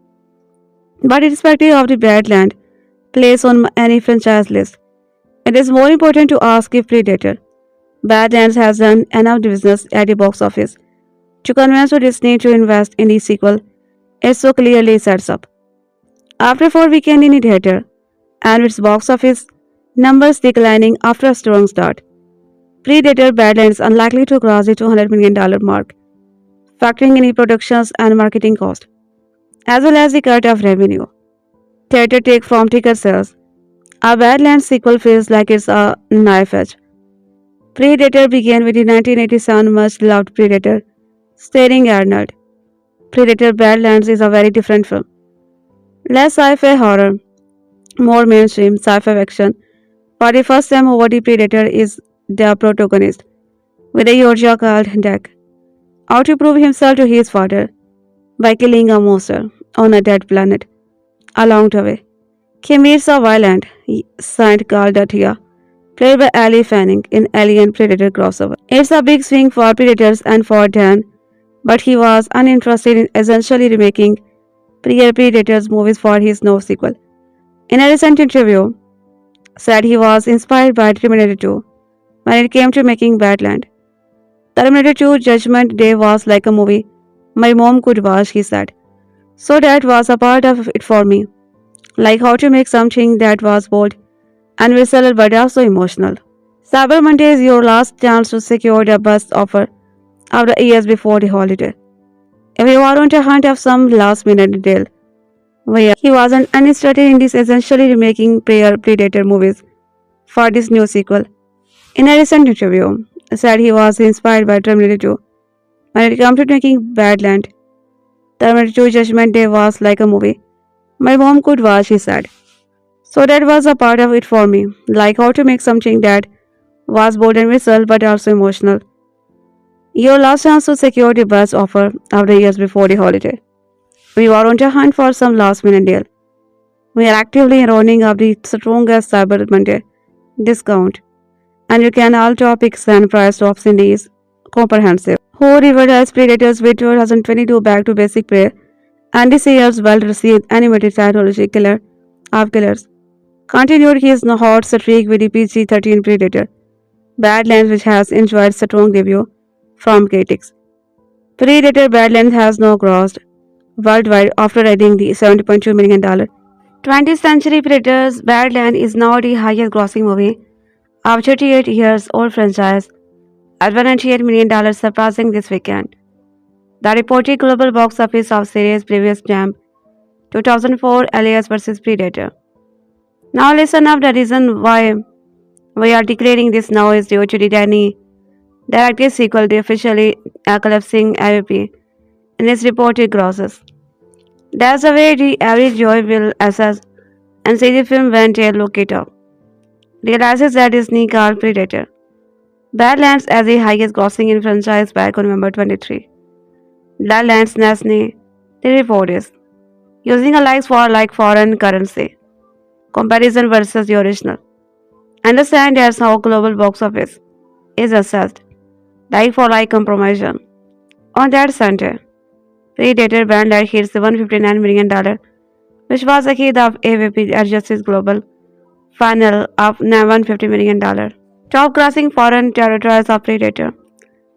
But irrespective of the Badland place on any franchise list, it is more important to ask if Predator Badlands has done enough business at the box office to convince Disney to invest in the sequel it so clearly sets up. After 4 weekends in the theater and its box office numbers declining after a strong start, Predator Badlands is unlikely to cross the $200 million mark, factoring in the productions and marketing cost, as well as the cut of revenue. Theater take from ticket sales. A Badlands sequel feels like it's a knife edge. Predator began with the 1987 much-loved Predator, starring Arnold. Predator Badlands is a very different film. Less sci-fi horror, more mainstream sci-fi action. For the first time over, the Predator is the protagonist, with a Georgia called Dak, out to prove himself to his father by killing a monster on a dead planet. Along the way, he meets a violent saint called Thia, played by Elle Fanning in Alien Predator crossover. It's a big swing for Predators and for Dan, but he was uninterested in essentially remaking prior Predators movies for his no sequel. In a recent interview, said he was inspired by Terminator 2 when it came to making Badland. Terminator 2 Judgment Day was like a movie my mom could watch, he said. So that was a part of it for me, like how to make something that was bold and visceral but also emotional. Cyber Monday is your last chance to secure the best offer of the years before the holiday. If you are on the hunt of some last minute deal, where he wasn't uninterested in this essentially remaking prior Predator movies for this new sequel. In a recent interview, said he was inspired by Terminator 2 when it came to making Badland. Terminator 2 Judgment Day was like a movie my mom could watch, he said. So that was a part of it for me, like how to make something that was bold and visceral but also emotional. Your last chance to secure the best offer of the years before the holiday. We were on the hunt for some last minute deal. We are actively rounding up the strongest Cyber Monday discount, and you can all topics and price drops in these comprehensive. Who revitalized Predators with 2022 back to basic prey, and this year's well-received animated technology killer of killers continued his hot streak with the PG-13 Predator Badlands, which has enjoyed strong review from critics. Predator Badlands has now grossed worldwide after adding the $70.2 million. 20th Century Predators Badlands is now the highest grossing movie of 38 years old franchise at $198 million, surpassing this weekend the reported global box office of series previous champ 2004 Alias vs Predator. Now listen up, the reason why we are declaring this now is due to the Danny directed sequel to officially collapsing AVP in its reported grosses. That's the way the average Joy will assess and see the film when they look it up. Realizes that Disney called Predator Badlands as the highest grossing in franchise back on November 23. Badlands Nasne, the report is using a likes for like foreign currency comparison versus the original. Understand that's how global box office is assessed, like for like compromission. On that Sunday, Predator Badlands hits the $159 million, which was ahead of AVP adjusted global final of $150 million. Top grossing foreign territories of Predator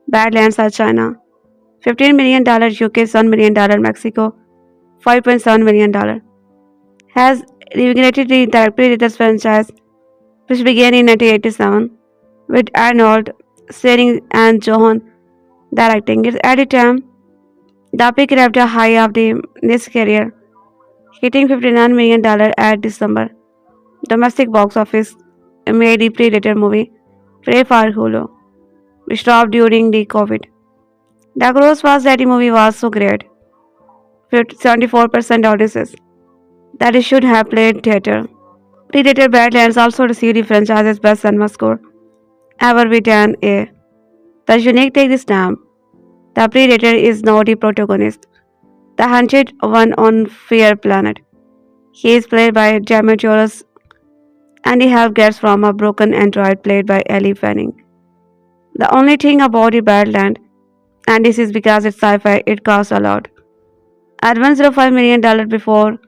Badlands are China, $15 million, UK $1 million, Mexico $5.7 million. Has reinvigorated the Predators franchise, which began in 1987 with Arnold starring and Johan directing. It's at the time the peak reached a high of the this career, hitting $59 million at December. Domestic box office made the Predator movie Pray for Hulu, which dropped during the COVID. The gross was that the movie was so great, 74% audiences, that it should have played theater. Predator Badlands also received the franchise's best cinema score ever with an A. The unique take this time, the Predator is now the protagonist, the hunted one on Fear Planet. He is played by Demetrius and he help gets from a broken android played by Elle Fanning. The only thing about the Badland, and this is because it's sci-fi, it costs a lot. At $105 million before,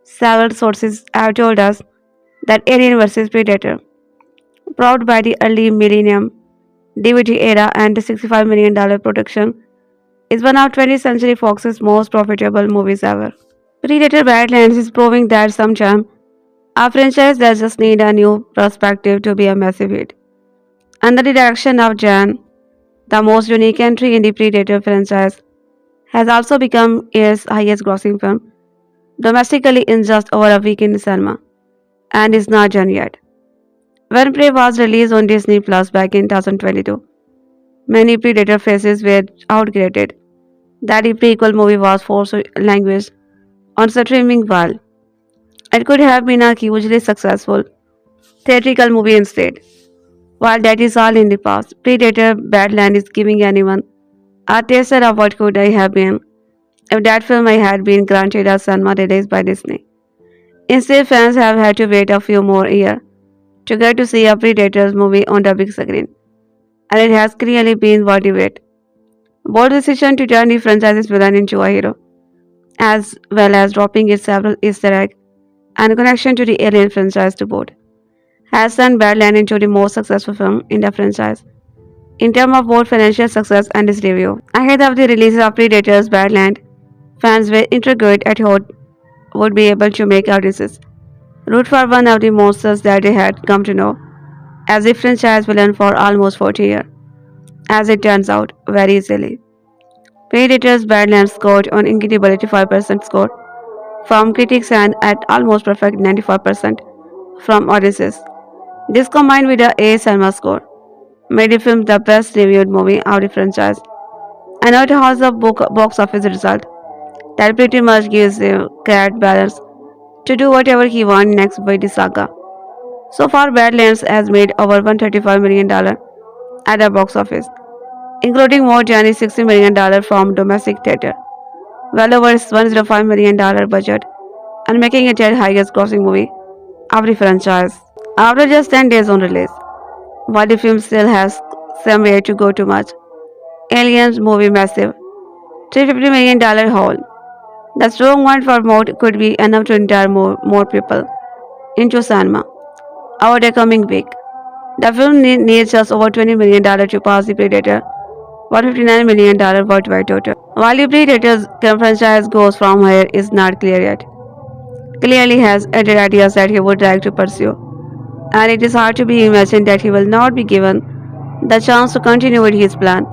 several sources have told us that Alien vs. Predator, brought by the early millennium DVD era and the $65 million production, is one of 20th Century Fox's most profitable movies ever. Predator Badlands is proving that sometimes a franchise does just need a new perspective to be a massive hit. Under the direction of Jan, the most unique entry in the Predator franchise, has also become its highest grossing film domestically in just over a week in cinema, and is not done yet. When Prey was released on Disney Plus back in 2022, many Predator faces were outgraded. That the prequel movie was forced language on streaming while it could have been a hugely successful theatrical movie instead. While that is all in the past, Predator Badland is giving anyone a taster of what could I have been if that film I had been granted a cinema release by Disney. Instead, fans have had to wait a few more years to get to see a Predators movie on the big screen, and it has clearly been worth the wait. Bold decision to turn the franchise's villain into a hero, as well as dropping its several Easter eggs and connection to the Alien franchise to boot, has turned Badland into the most successful film in the franchise in terms of both financial success and its review. Ahead of the release of Predators Badland, fans were intrigued at how it would be able to make audiences root for one of the monsters that they had come to know as a franchise villain for almost 40 years. As it turns out, very easily. Predators Badlands scored an incredible 85% score from critics and at almost perfect 95% from audiences. This combined with the A cinema score made the film the best reviewed movie of the franchise. And now it has a box office result that pretty much gives the cat balance to do whatever he wants next with the saga. So far, Badlands has made over $135 million at the box office, including more than $60 million from domestic theater, well over its $105 million budget, and making it the highest grossing movie of the franchise. After just 10 days on release, while the film still has some way to go to match Aliens movie massive $350 million haul. The strong want for more could be enough to entice more people into cinema over the coming week. The film needs just over $20 million to pass the Predator $159 million worldwide total. While the Predator's franchise goes from here is not clear yet. Clearly has other ideas that he would like to pursue, and it is hard to be imagined that he will not be given the chance to continue with his plan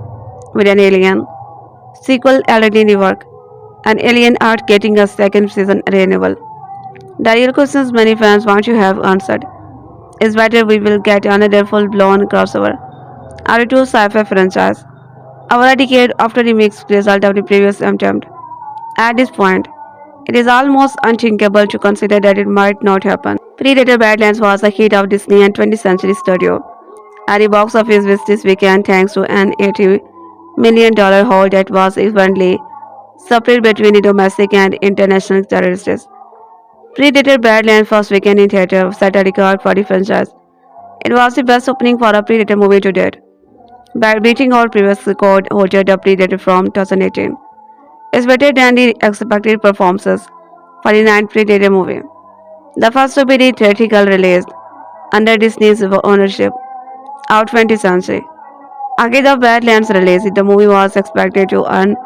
with an Alien sequel already in the work, and Alien Art getting a second season renewal. The real questions many fans want to have answered is whether we will get another full-blown crossover are a true sci-fi franchise, over a decade after the mixed result of the previous attempt. At this point, it is almost unthinkable to consider that it might not happen. Predator Badlands was a hit of Disney and 20th Century Studio at the box office this weekend thanks to an $80 million haul that was evenly split between the domestic and international territories. Predator Badlands' first weekend in theater set a record for the franchise. It was the best opening for a Predator movie to date, by beating all previous record holder the Predator from 2018. It's better than the expected performances for the ninth Predator movie, the first to be the theatrical release under Disney's ownership of 20th century. Ahead of Badlands' release, the movie was expected to earn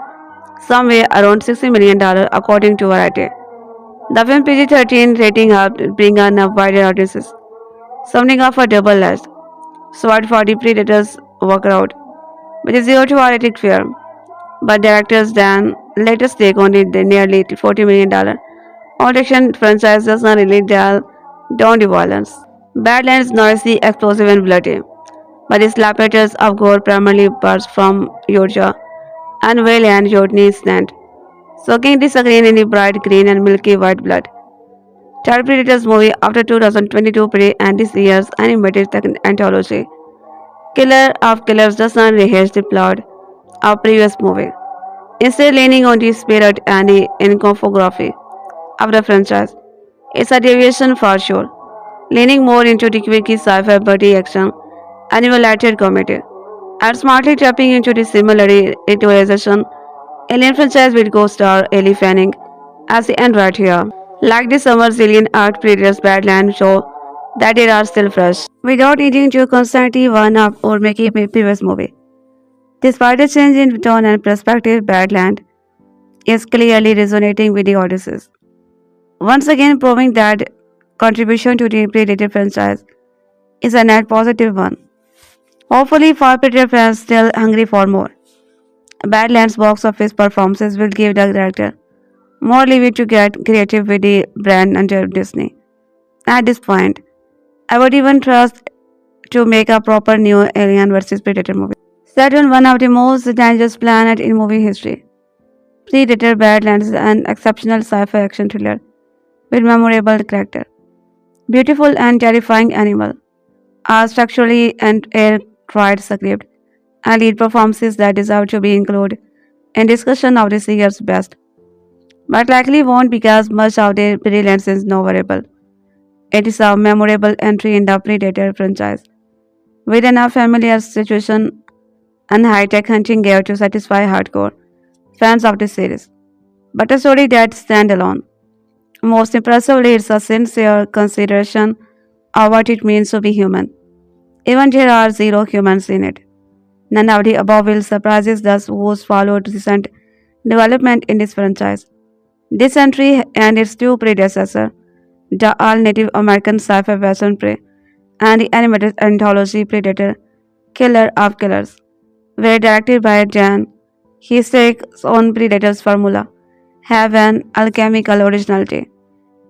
somewhere around $60 million according to Variety. The film PG-13 rating helped bring in a wider audiences, something of a double-edged sword for the Predator's workout, which is zero to R-rated film. But directors Dan latest take on the nearly $40 million all-action franchise does not really delve down the violence. Badlands is noisy, explosive, and bloody, but the splatters of gore primarily burst from Georgia and Wayland Jordan's land, soaking the screen in the bright green and milky white blood. Child Predators movie after 2022 play and this year's animated anthology. Killer of Killers does not rehash the plot of previous movie, instead leaning on the spirit and the iconography of the franchise. It's a deviation for sure, leaning more into the quirky sci-fi buddy action and even lighter comedy, and smartly tapping into the similar ritualization Alien franchise with co-star Elle Fanning as the end right here. Like the summer's Alien Art Predators Badland show that they are still fresh, without needing to constantly one up or make a previous movie. Despite the change in tone and perspective, Badland is clearly resonating with the audiences. Once again proving that contribution to the Predator franchise is a net positive one. Hopefully for Predator fans still hungry for more. Badlands box office performances will give the director more leeway to get creative with the brand under Disney. At this point, I would even trust to make a proper new Alien vs Predator movie, set on one of the most dangerous planet in movie history. Predator Badlands is an exceptional sci-fi action thriller with memorable character, beautiful and terrifying animal, a structurally and air-tried script, and lead performances that deserve to be included in discussion of this year's best, but likely won't because much of their brilliance is novel. It is a memorable entry in the Predator franchise, with enough familiar situation and high-tech hunting gear to satisfy hardcore fans of the series. But a story that stands alone. Most impressively, it's a sincere consideration of what it means to be human. Even there are zero humans in it. None of the above will surprises those who followed recent development in this franchise. This entry and its two predecessors, the all-Native American sci-fi western prey and the animated anthology Predator Killer of Killers, were directed by Dan. His takes on Predator's formula have an alchemical originality.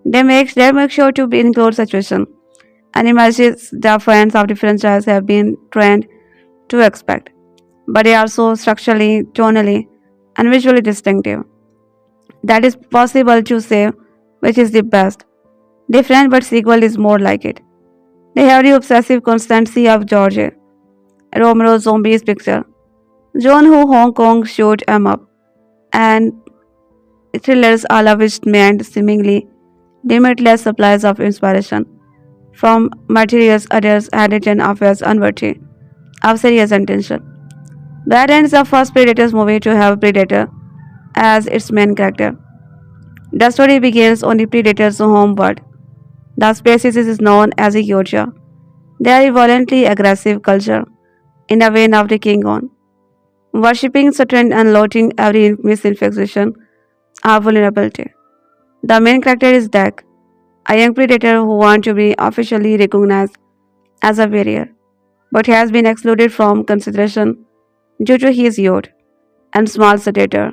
They make sure to include situation and images the fans of the franchise have been trained to expect, but they are so structurally, tonally, and visually distinctive that is possible to say which is the best. Different but sequel is more like it. They have the obsessive constancy of George Romero's Zombies picture, John who Hong Kong shoot 'em up, and thrillers all of which meant seemingly limitless supplies of inspiration from materials others had written of as unworthy of serious intention. That ends the first Predator's movie to have Predator as its main character. The story begins on the Predator's home world. The species is known as a Yoja. They are a violently aggressive culture in the vein of the King on, worshipping Satan and loathing every misinfection of vulnerability. The main character is Dak, a young predator who wants to be officially recognized as a warrior, but has been excluded from consideration due to his youth and small stature.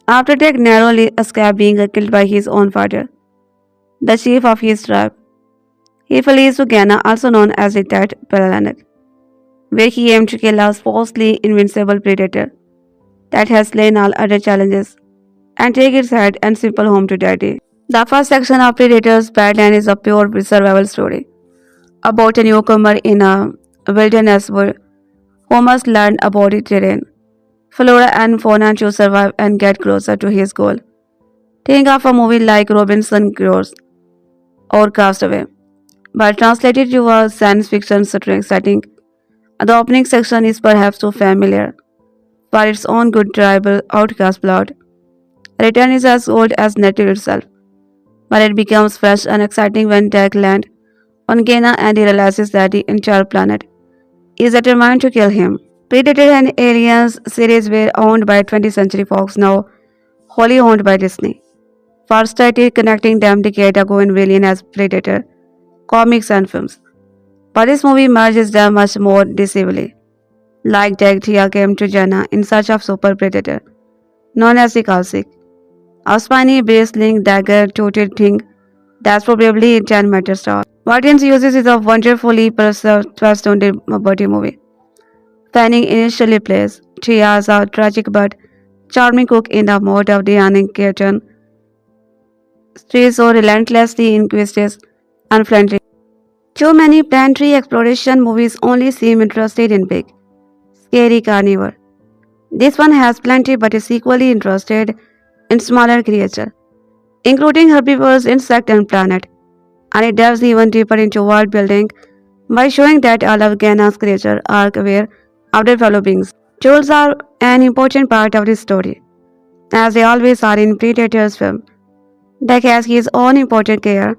After Dak narrowly escaped being killed by his own father, the chief of his tribe, he flees to Ghana, also known as the Tet Palanet, where he aimed to kill a falsely invincible predator that has slain all other challenges and take its head and simple home to daddy. The first section of Predator's Badland is a pure survival story about a newcomer in a wilderness who must learn about the terrain, flora and fauna to survive and get closer to his goal. Think of a movie like Robinson Crusoe or Castaway, but translated to a science fiction setting. The opening section is perhaps too familiar for its own good tribal outcast plot. Return is as old as nature itself, but it becomes fresh and exciting when Jack lands on Gaina and he realizes that the entire planet is determined to kill him. Predator and Aliens series were owned by 20th Century Fox, now wholly owned by Disney. First started connecting them decade ago in Alien as Predator, comics and films. But this movie merges them much more decisively. Like Jack Thia came to Jenna in search of Super Predator, known as the Kausik, a spiny bristling dagger-toted thing that's probably 10 meters tall. What Ince uses is a wonderfully persevered body movie. Fanning initially plays Thea as a tragic but charming cook in the mode of Diane Keaton. She is so relentlessly inquisitive and friendly. Too many planetary exploration movies only seem interested in big, scary carnivore. This one has plenty but is equally interested in smaller creatures, including herbivores, insect and planet. And it delves even deeper into world building by showing that all of Ghana's creatures are aware of their fellow beings. Tools are an important part of this story, as they always are in Predator's film. Deck has his own important gear,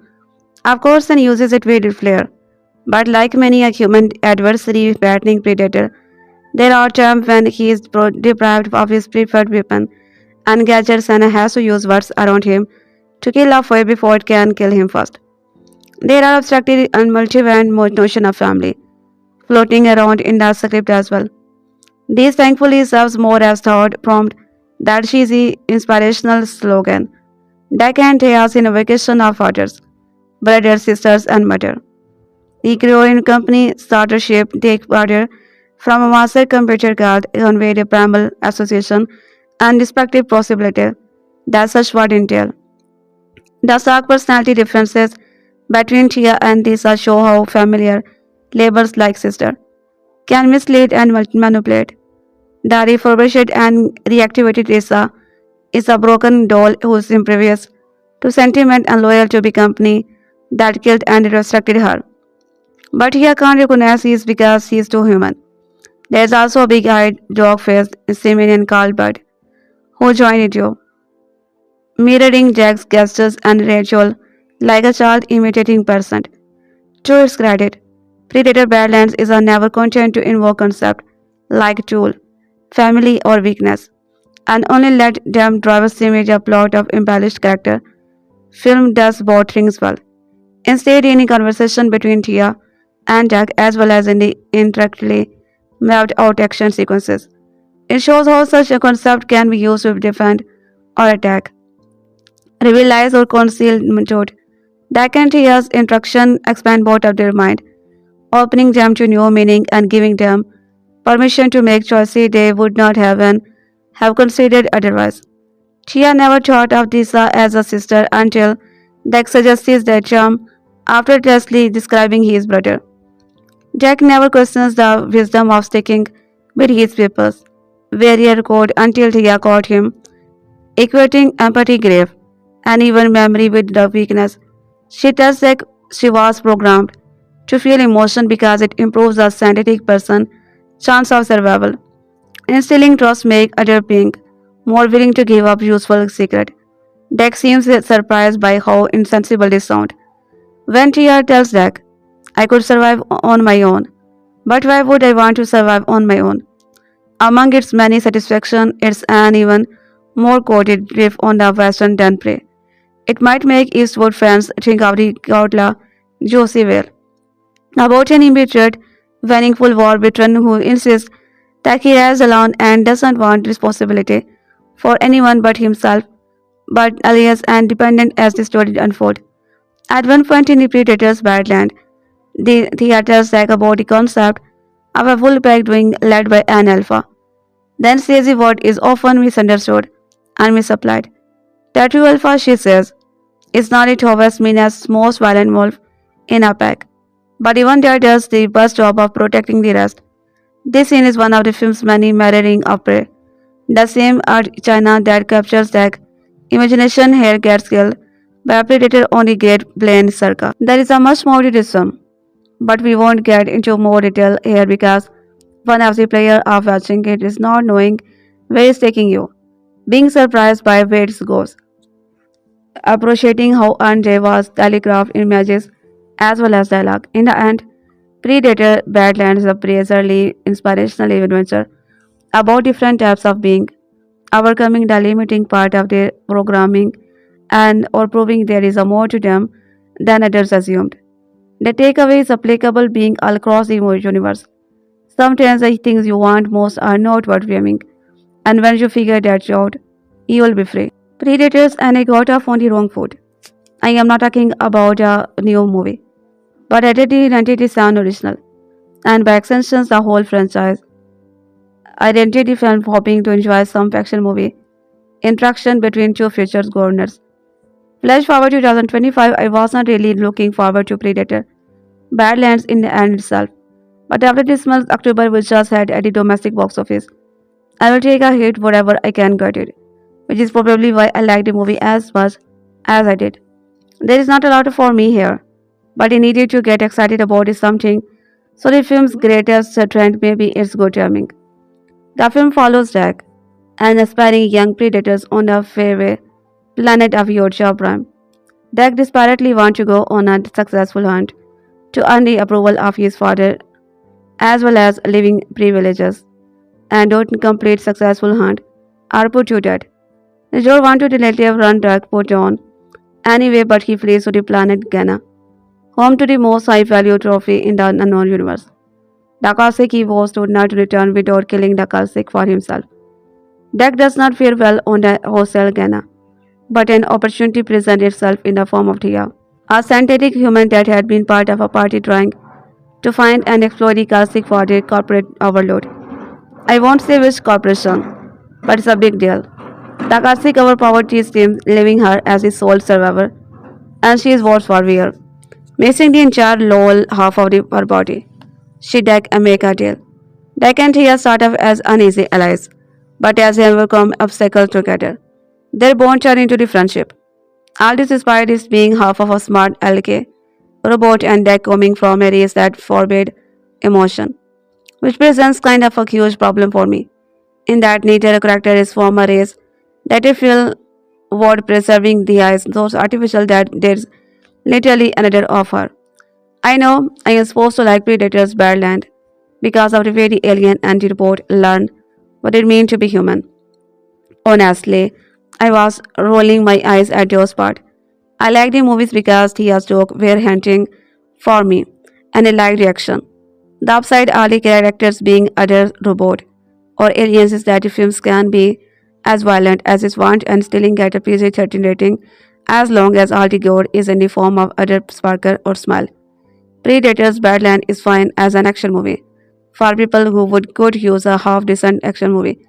of course, and uses it with flair. But like many a human adversary battling Predator, there are times when he is deprived of his preferred weapon and gadgets and has to use what's around him to kill a foe before it can kill him first. There are abstracted and multi-variant notion of family floating around in the script as well. This thankfully serves more as thought prompt that cheesy inspirational slogan. Deck and Thea's invocation of fathers, brothers, sisters, and mother. The Korean company startership take order from a master computer card conveyed a primal association and respective possibility that such would entail. The stark personality differences between Tia and Lisa show how familiar labels like sister can mislead and manipulate. The refurbished and reactivated Lisa is a broken doll who is impervious to sentiment and loyal to the company that killed and resurrected her. But he can't recognize he is because he is too human. There is also a big-eyed, dog-faced Simonian called Bud, who joined you, mirroring Jack's gestures and Rachel like a child imitating person. To its credit, Predator Badlands is a never content to invoke concept like tool, family, or weakness, and only let them drive us image a plot of embellished character. Film does both things well. Instead, in a conversation between Tia and Jack, as well as in the intricately mapped out action sequences, it shows how such a concept can be used to defend or attack, reveal lies or conceal truth. Jack and Tia's interaction expand both of their mind, opening them to new meaning and giving them permission to make choices they would not have considered otherwise. Tia never thought of Lisa as a sister until Jack suggests that charm effortlessly describing his brother. Jack never questions the wisdom of sticking with his people's warrior code until Tia caught him, equating empathy, grief, and even memory with the weakness. She tells Jack she was programmed to feel emotion because it improves a scientific person's chance of survival. Instilling trust make other being more willing to give up useful secret. Deck seems surprised by how insensible this sounds. When Tia tells Deck, I could survive on my own, but why would I want to survive on my own? Among its many satisfactions, it's an even more quoted riff on the western than prey. It might make Eastwood fans think of the outlaw Josie Whale, about an embittered, vengeful war veteran who insists that he rides alone and doesn't want responsibility for anyone but himself, but alias and dependent as the story unfolds. At one point in the Predator's Badland, the theaters talk about the concept of a full-packed wing led by an alpha. The NCAG word is often misunderstood and misapplied. The true alpha, she says, is not it always mean as most violent wolf in a pack, but even there does the best job of protecting the rest. This scene is one of the film's many mirroring of prey. The same art China that captures that imagination here gets killed by a predator on the great plain circa. There is a much more to this film, but we won't get into more detail here because one of the player of watching it is not knowing where it's taking you, being surprised by where it goes, appreciating how earned they was telegraphed images as well as dialogue. In the end, Predator Badlands is a brazenly inspirational adventure about different types of being, overcoming the limiting part of their programming and or proving there is a more to them than others assumed. The takeaway is applicable being all across the universe. Sometimes the things you want most are not worth filming, and when you figure that out, you will be free. Predators and I got off on the wrong foot. I am not talking about a new movie, but at the 1987 original, and by extension the whole franchise. I rented the film hoping to enjoy some action movie interaction between two future governors. Flash forward to 2025, I was not really looking forward to Predator Badlands in the end itself. But after this month, October, which just had at the domestic box office, I will take a hit wherever I can get it, which is probably why I liked the movie as much as I did. There is not a lot for me here, but I needed to get excited about something, so the film's greatest strength may be its good timing. The film follows Jack, an aspiring young predator on a faraway planet of Yorkshire Prime. Jack desperately wants to go on a successful hunt to earn the approval of his father as well as living privileges, and don't complete successful hunt are put to death. Joe wants to relative run Jack put on anyway, but he flees to the planet Ghana, home to the most high-value trophy in the unknown universe. The Kasik he vows to not return without killing the Kasik for himself. Dak does not fare well on the hostile Ghana, but an opportunity presents itself in the form of Thia, a synthetic human that had been part of a party trying to find and exploit the Kasik for their corporate overload. I won't say which corporation, but it's a big deal. The Kasik overpowered his team, leaving her as his sole survivor, and she is worse for wear, missing the entire lower half of her body. She Dak and make a deal. Dak and Thea start off as uneasy allies, but as they overcome obstacles together, their bond turns into the friendship. All this despite his being half of a smart LK robot and Dak coming from a race that forbade emotion, which presents kind of a huge problem for me, in that neither character is from a race that I feel what preserving the eyes those artificial that there's literally another of her. I know I am supposed to like Predator's Badland because of the way the alien and the robot learn what it means to be human. Honestly, I was rolling my eyes at those parts. I like the movies because Thia's jokes were hunting for me, and I like reaction. The upside are the characters being other robot or aliens is that the films can be as violent as it want and still get a PG-13 rating as long as all the gore is in the form of other sparkle or smile. Predator's Badland is fine as an action movie for people who would could use a half decent action movie,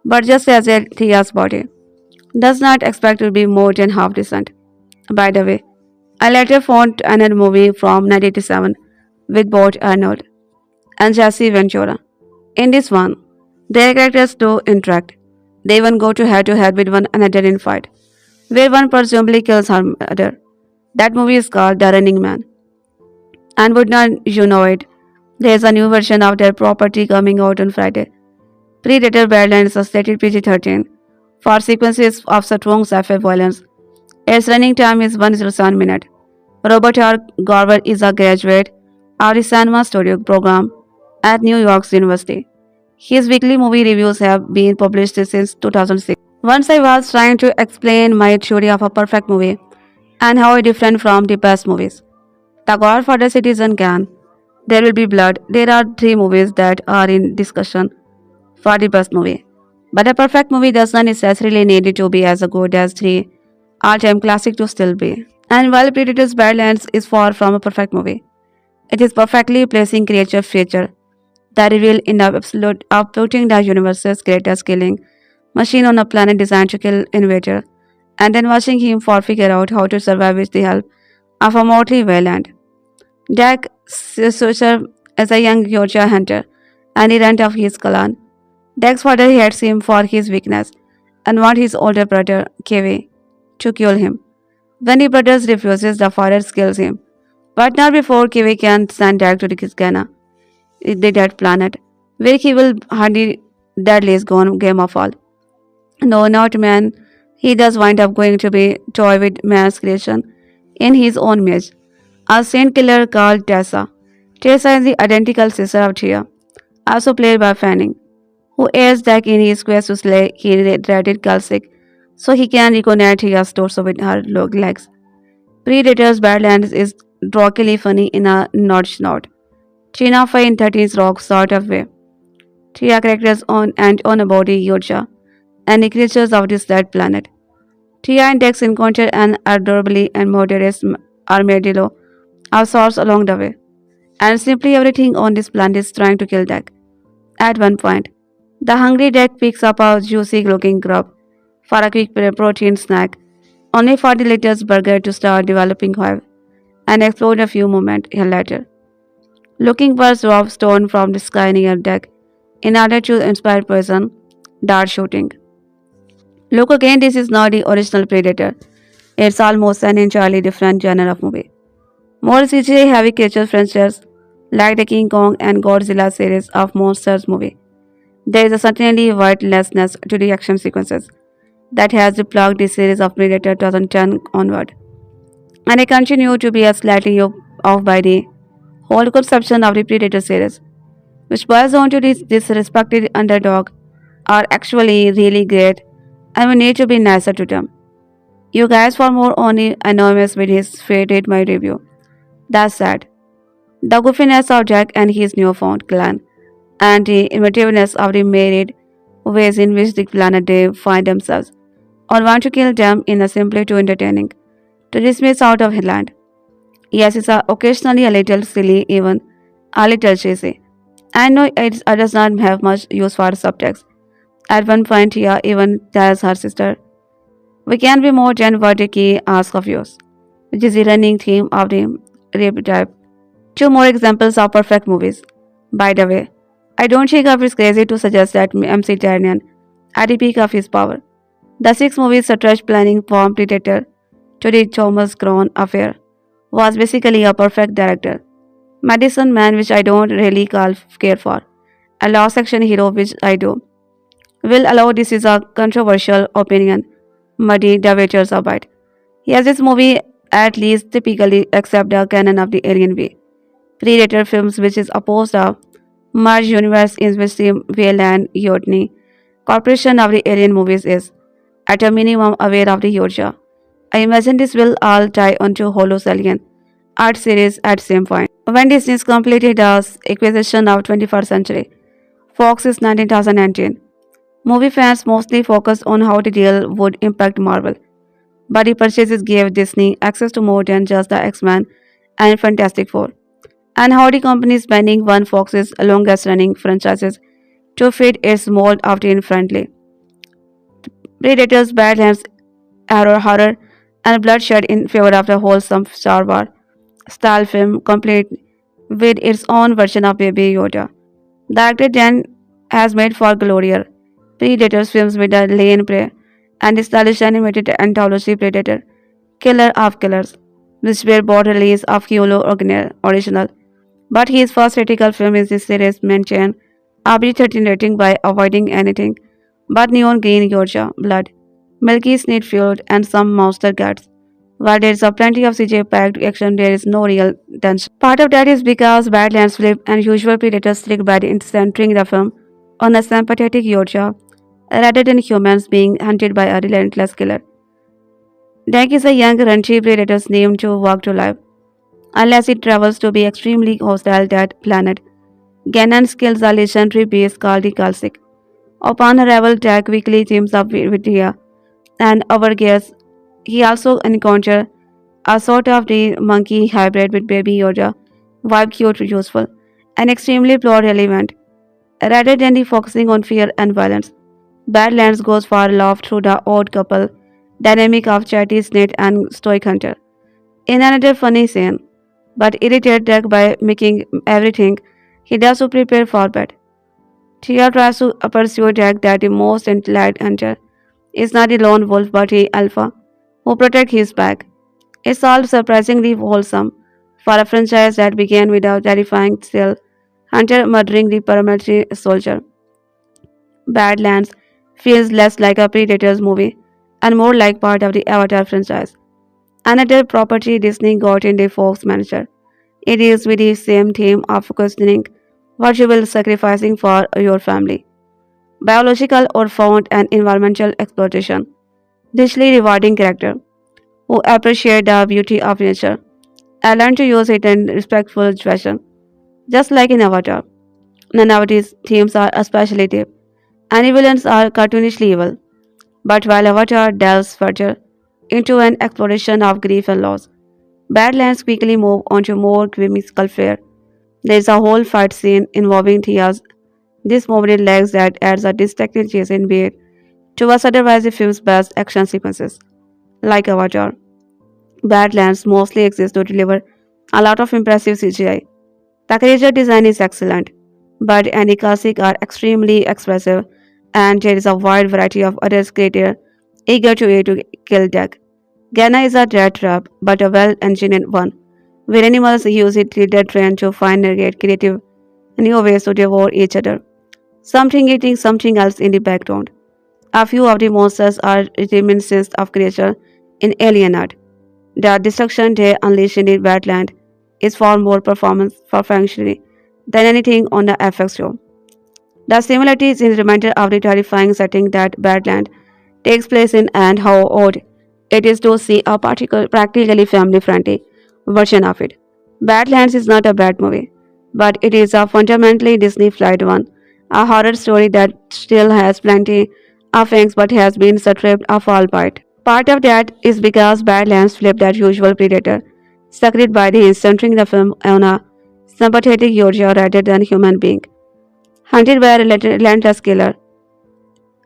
but just as a Thia's body does not expect to be more than half decent. By the way, I later found another movie from 1987 with both Arnold and Jesse Ventura. In this one, their characters do interact. They even go to head with one another in fight, where one presumably kills her other. That movie is called The Running Man. And would not you know it, there's a new version of their property coming out on Friday. Predator Badlands is stated PG-13 for sequences of strong sci-fi violence. Its running time is 107 minutes. Robert R. Garver is a graduate of the cinema studio program at New York's University. His weekly movie reviews have been published since 2006. Once I was trying to explain my theory of a perfect movie and how it different from the best movies. The Godfather Citizen Can. There will be blood. There are three movies that are in discussion for the best movie. But a perfect movie does not necessarily need it to be as good as three all-time classic to still be. And while Predator's Badlands is far from a perfect movie, it is perfectly placing creature feature. The reveal in the absolute of putting the universe's greatest killing machine on a planet designed to kill invader, and then watching him for figure out how to survive with the help of a mortally wayland. Jack Susher is a young Georgia hunter, an errant of his clan. Jack's father hates him for his weakness and wants his older brother, Kevin, to kill him. When the brother refuses, the father kills him. But not before Kevin can send Jack to the Kiskana, the dead planet, where he will hunt the deadliest game of all. No, not man. He does wind up going to be toy with man's creation in his own image. A saint killer called Tessa. Tessa is the identical sister of Thia, also played by Fanning, who aids Jack in his quest to slay his dreaded Kalsik so he can reconnect Thia's torso with her legs. Predator's Badlands is rockily funny in a notch note. China Fai in 30s rock sort of way. Thea characters on and on a body Yoja and the creatures of this dead planet. Thea and Dex encounter an adorably and murderous armadillo of sorts along the way, and simply everything on this planet is trying to kill Deck. At one point, the hungry Deck picks up a juicy looking grub for a quick protein snack, only for the latest burger to start developing hive and explode a few moments later. Looking for drop stone from the sky near Deck in order to inspire poison, dart shooting. Look again, this is not the original Predator. It's almost an entirely different genre of movie. More CGI heavy creature franchises like the King Kong and Godzilla series of monsters movie. There is a certainly wordlessness to the action sequences that has plagued the series of Predator 2010 onward. And I continue to be a slightly off by the whole conception of the Predator series, which boils down to this disrespected underdog are actually really great and we need to be nicer to them. You guys for more only anonymous with his fate read my review. That's sad. The goofiness of Jack and his newfound clan, and the inventiveness of the myriad ways in which the planet they find themselves, or want to kill them in a simply too entertaining to dismiss out of land. Yes, it's occasionally a little silly, even a little cheesy. I know it does not have much use for subtext. At one point, Thea even tells her sister, "We can be more than what the key asks of yours," which is the running theme of the rape type. Two more examples of perfect movies. By the way, I don't think it's crazy to suggest that MC Tarnian, at the peak of his power, the six movies stretch planning from Predator to the Thomas Crown affair, was basically a perfect director. Madison Man, which I don't really care for, a lost action hero, which I do. Will allow this is a controversial opinion, muddy the waiters a bit. Yes, this movie at least typically accept the canon of the alien way. Predator films, which is opposed to merge universe in which the Wayland Yodney Corporation of the alien movies is, at a minimum, aware of the Yoja. I imagine this will all tie onto Holo's Alien art series at same point. When Disney completed the acquisition of 21st Century Fox's 2019, movie fans mostly focused on how the deal would impact Marvel, but the purchases gave Disney access to more than just the X-Men and Fantastic Four, and how the company is banning one Fox's longest running franchises to fit its mold of teen friendly. Predators, Badlands, horror, and bloodshed in favor of the wholesome Star Wars style film, complete with its own version of Baby Yoda. The actor Dan has made for Gloria, Predators films with the Lane Prey, and the stylish animated anthology Predator, Killer of Killers, which were both release of Hulu original. But his first critical film is the series maintained a B13 rating by avoiding anything but neon green Georgia, blood, milky sneak fueled, and some monster guts. While there is a plenty of CJ packed action, there is no real tension. Part of that is because Badlands flip and usual predators trick by centering the film on a sympathetic Georgia rather than humans being hunted by a relentless killer. Dak is a young, raunchy predator named to walk to life, unless it travels to be extremely hostile that planet. Gannon kills a legendary beast called the Kalsik. Upon arrival, Dak quickly teams up with Thia and our guess he also encounters a sort of the monkey hybrid with Baby Yoda, vibe cute, useful, and extremely plot relevant. Rather than the focusing on fear and violence, Badlands goes for love through the odd couple dynamic of chatty snake and stoic hunter. In another funny scene, but irritated Jack by making everything he does to prepare for bed. Thea tries to pursue Jack that the most intellect hunter is not the lone wolf but the alpha who protect his pack. It's all surprisingly wholesome for a franchise that began with a terrifying still hunter murdering the paramilitary soldier. Badlands feels less like a Predators movie and more like part of the Avatar franchise. Another property Disney got in the Fox manager. It is with the same theme of questioning what you will sacrificing for your family. Biological or found and environmental exploitation. Richly rewarding character who appreciate the beauty of nature and learn to use it in respectful fashion. Just like in Avatar, none of these themes are especially deep, and villains are cartoonishly evil. But while Avatar delves further into an exploration of grief and loss, Badlands quickly move on to more whimsical fare. There is a whole fight scene involving Thia's dismembered legs that adds a distracting chase in beat to what's otherwise the film's best action sequences. Like Avatar, Badlands mostly exists to deliver a lot of impressive CGI. The creature design is excellent, but any classic are extremely expressive, and there is a wide variety of other creatures eager to kill Deck. Ghana is a death trap, but a well-engineered one, where animals use it leader trained to find and get creative new ways to devour each other. Something eating something else in the background. A few of the monsters are reminiscent of creatures in alien art. The destruction they unleash in the wetland is far more performance functionally than anything on the FX show. The similarities is a reminder of the terrifying setting that Badland takes place in and how odd it is to see a practically family-friendly version of it. Badlands is not a bad movie, but it is a fundamentally Disney-flight one, a horror story that still has plenty of fangs but has been stripped of all bite. Part of that is because Badlands flipped that usual predator, succeeded by the centering the film on a sympathetic Georgia rather than human being. Hunted by a relentless killer,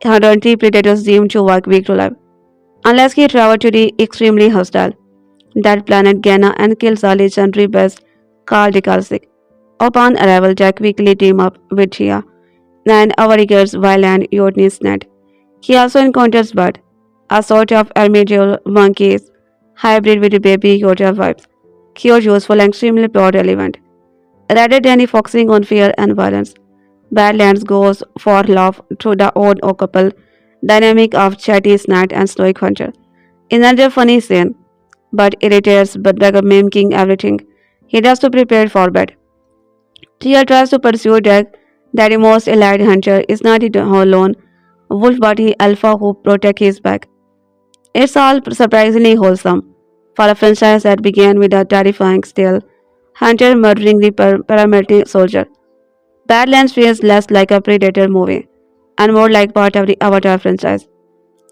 hunting predators deemed to work weak to live. Unless he traveled to the extremely hostile, that planet Ghana and kills a legendary beast called the Kalsik. Upon arrival, Jack quickly team up with Thia and Avarigers Violent Yodni's net. He also encounters Bud, a sort of armadillo monkey's hybrid with the baby Yoda vibes. Cute, useful, and extremely plot relevant. Rather than focusing on fear and violence, Badlands goes for love through the odd couple dynamic of chatty snat and stoic hunter. In another funny scene, but irritates but by mimicking everything he does to prepare for bed. Tia tries to pursue Jack that the most elite hunter is not the lone wolf but the alpha who protect his pack. It's all surprisingly wholesome for a franchise that began with a terrifying steal hunter murdering the paramilitary soldier. Badlands feels less like a Predator movie and more like part of the Avatar franchise.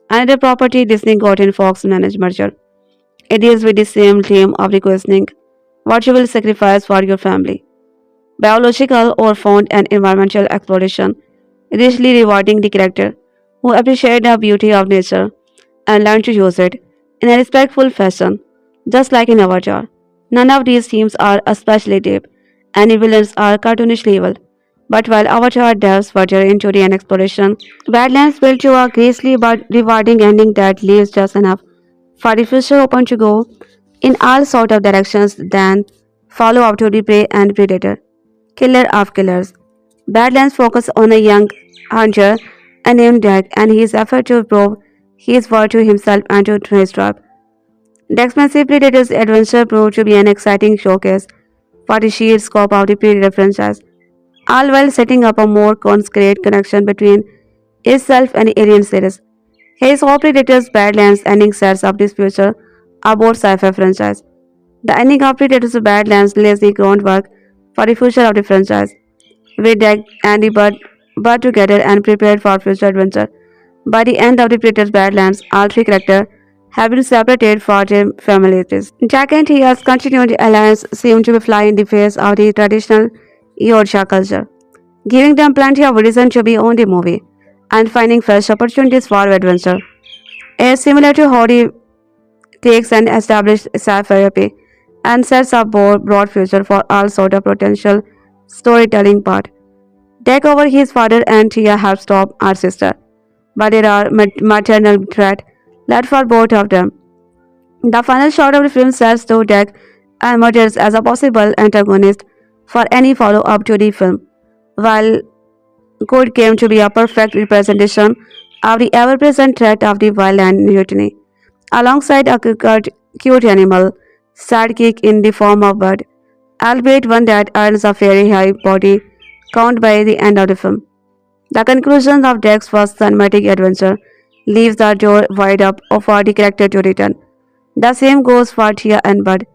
Another property Disney got in Fox managed merger. It deals with the same theme of the questioning what you will sacrifice for your family. Biological or found and environmental exploration, richly rewarding the character who appreciate the beauty of nature and learn to use it in a respectful fashion, just like in Avatar. None of these themes are especially deep, and the villains are cartoonishly evil. But while Avatar delves further into the exploration, Badlands built to a gracefully but rewarding ending that leaves just enough for the future open to go in all sort of directions then follow up to the prey and predator. Killer of killers. Badlands focus on a young hunter named Jack and his effort to prove his worth to himself and to his tribe. The expensive Predator's adventure proved to be an exciting showcase for the sheer scope of the Predator franchise, all while setting up a more concrete connection between itself and the Alien series. His War Predators Badlands ending sets up this future about sci-fi franchise. The ending of Predators Badlands lays the groundwork for the future of the franchise, with Deck and the Bird together and prepared for future adventure. By the end of the Predators Badlands, all three characters have been separated for their families. Jack and Thia's continued alliance seemed to be flying in the face of the traditional Yorkshire culture. giving them plenty of reason to be on the movie and finding fresh opportunities for adventure. It's similar to how he takes an established sci-fi and sets up broad future for all sort of potential storytelling part. Take over his father and Thia help stop our sister, but there are maternal threat left for both of them. The final shot of the film sets the deck emerges as a possible antagonist for any follow-up to the film, while Good came to be a perfect representation of the ever-present threat of the violent mutiny, alongside a cute animal sidekick in the form of Bud, albeit one that earns a very high body count by the end of the film. The conclusion of Jack's first cinematic adventure leaves the door wide up for the character to return. The same goes for Tia and Bud,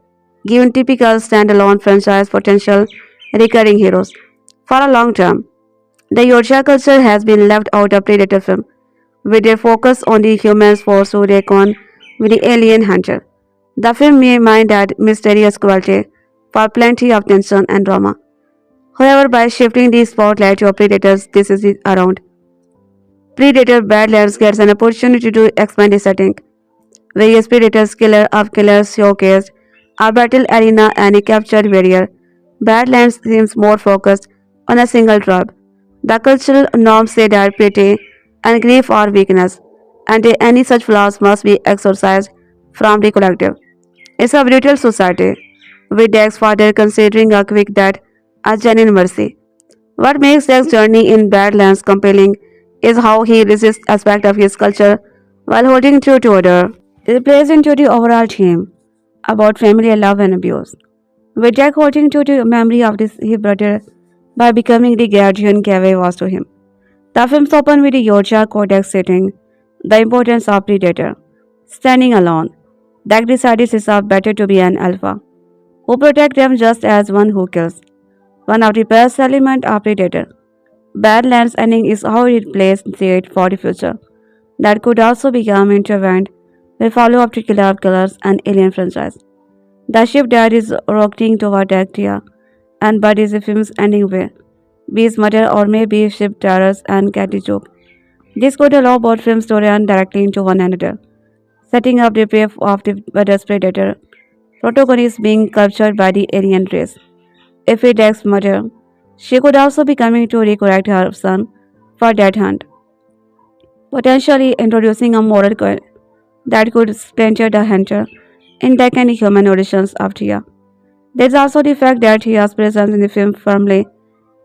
given typical standalone franchise potential recurring heroes. For a long term, the Yorkshire culture has been left out of Predator film, with their focus on the humans forced to reckon with the alien hunter. The film may mind that mysterious quality for plenty of tension and drama. However, by shifting the spotlight to predators this is around, Predator Badlands gets an opportunity to expand the setting. Various predators, killer of killers showcased, a battle arena and a captured warrior. Badlands seems more focused on a single tribe. The cultural norms say that pity and grief are weakness, and any such flaws must be exorcised from the collective. It's a brutal society, with Jack's father considering a quick death as genuine mercy. What makes Jack's journey in Badlands compelling is how he resists aspect of his culture while holding true to order. It plays into the overall theme about family love and abuse, with Jack holding to the memory of his brother by becoming the guardian Cave was to him. The films open with the Yorkshire Codex stating the importance of predator. Standing alone, Jack decides it's better to be an alpha, who protects them just as one who kills. One of the best elements of Predator. Badlands ending is how it plays it for the future. That could also become intertwined with follow-up to Killer of Killers and Alien franchise. The shift that is rocketing toward Actia and Bud is the film's ending way. Beast murder or maybe ship terrors and catty joke. This could allow both films to run directly into one another, setting up the path of the Bud's Predator protagonist being captured by the alien race. If it takes murder, she could also be coming to recorrect her son for that hunt, potentially introducing a moral code that could splinter the hunter in the and human auditions of Tia. There's also the fact that Tia's presence in the film firmly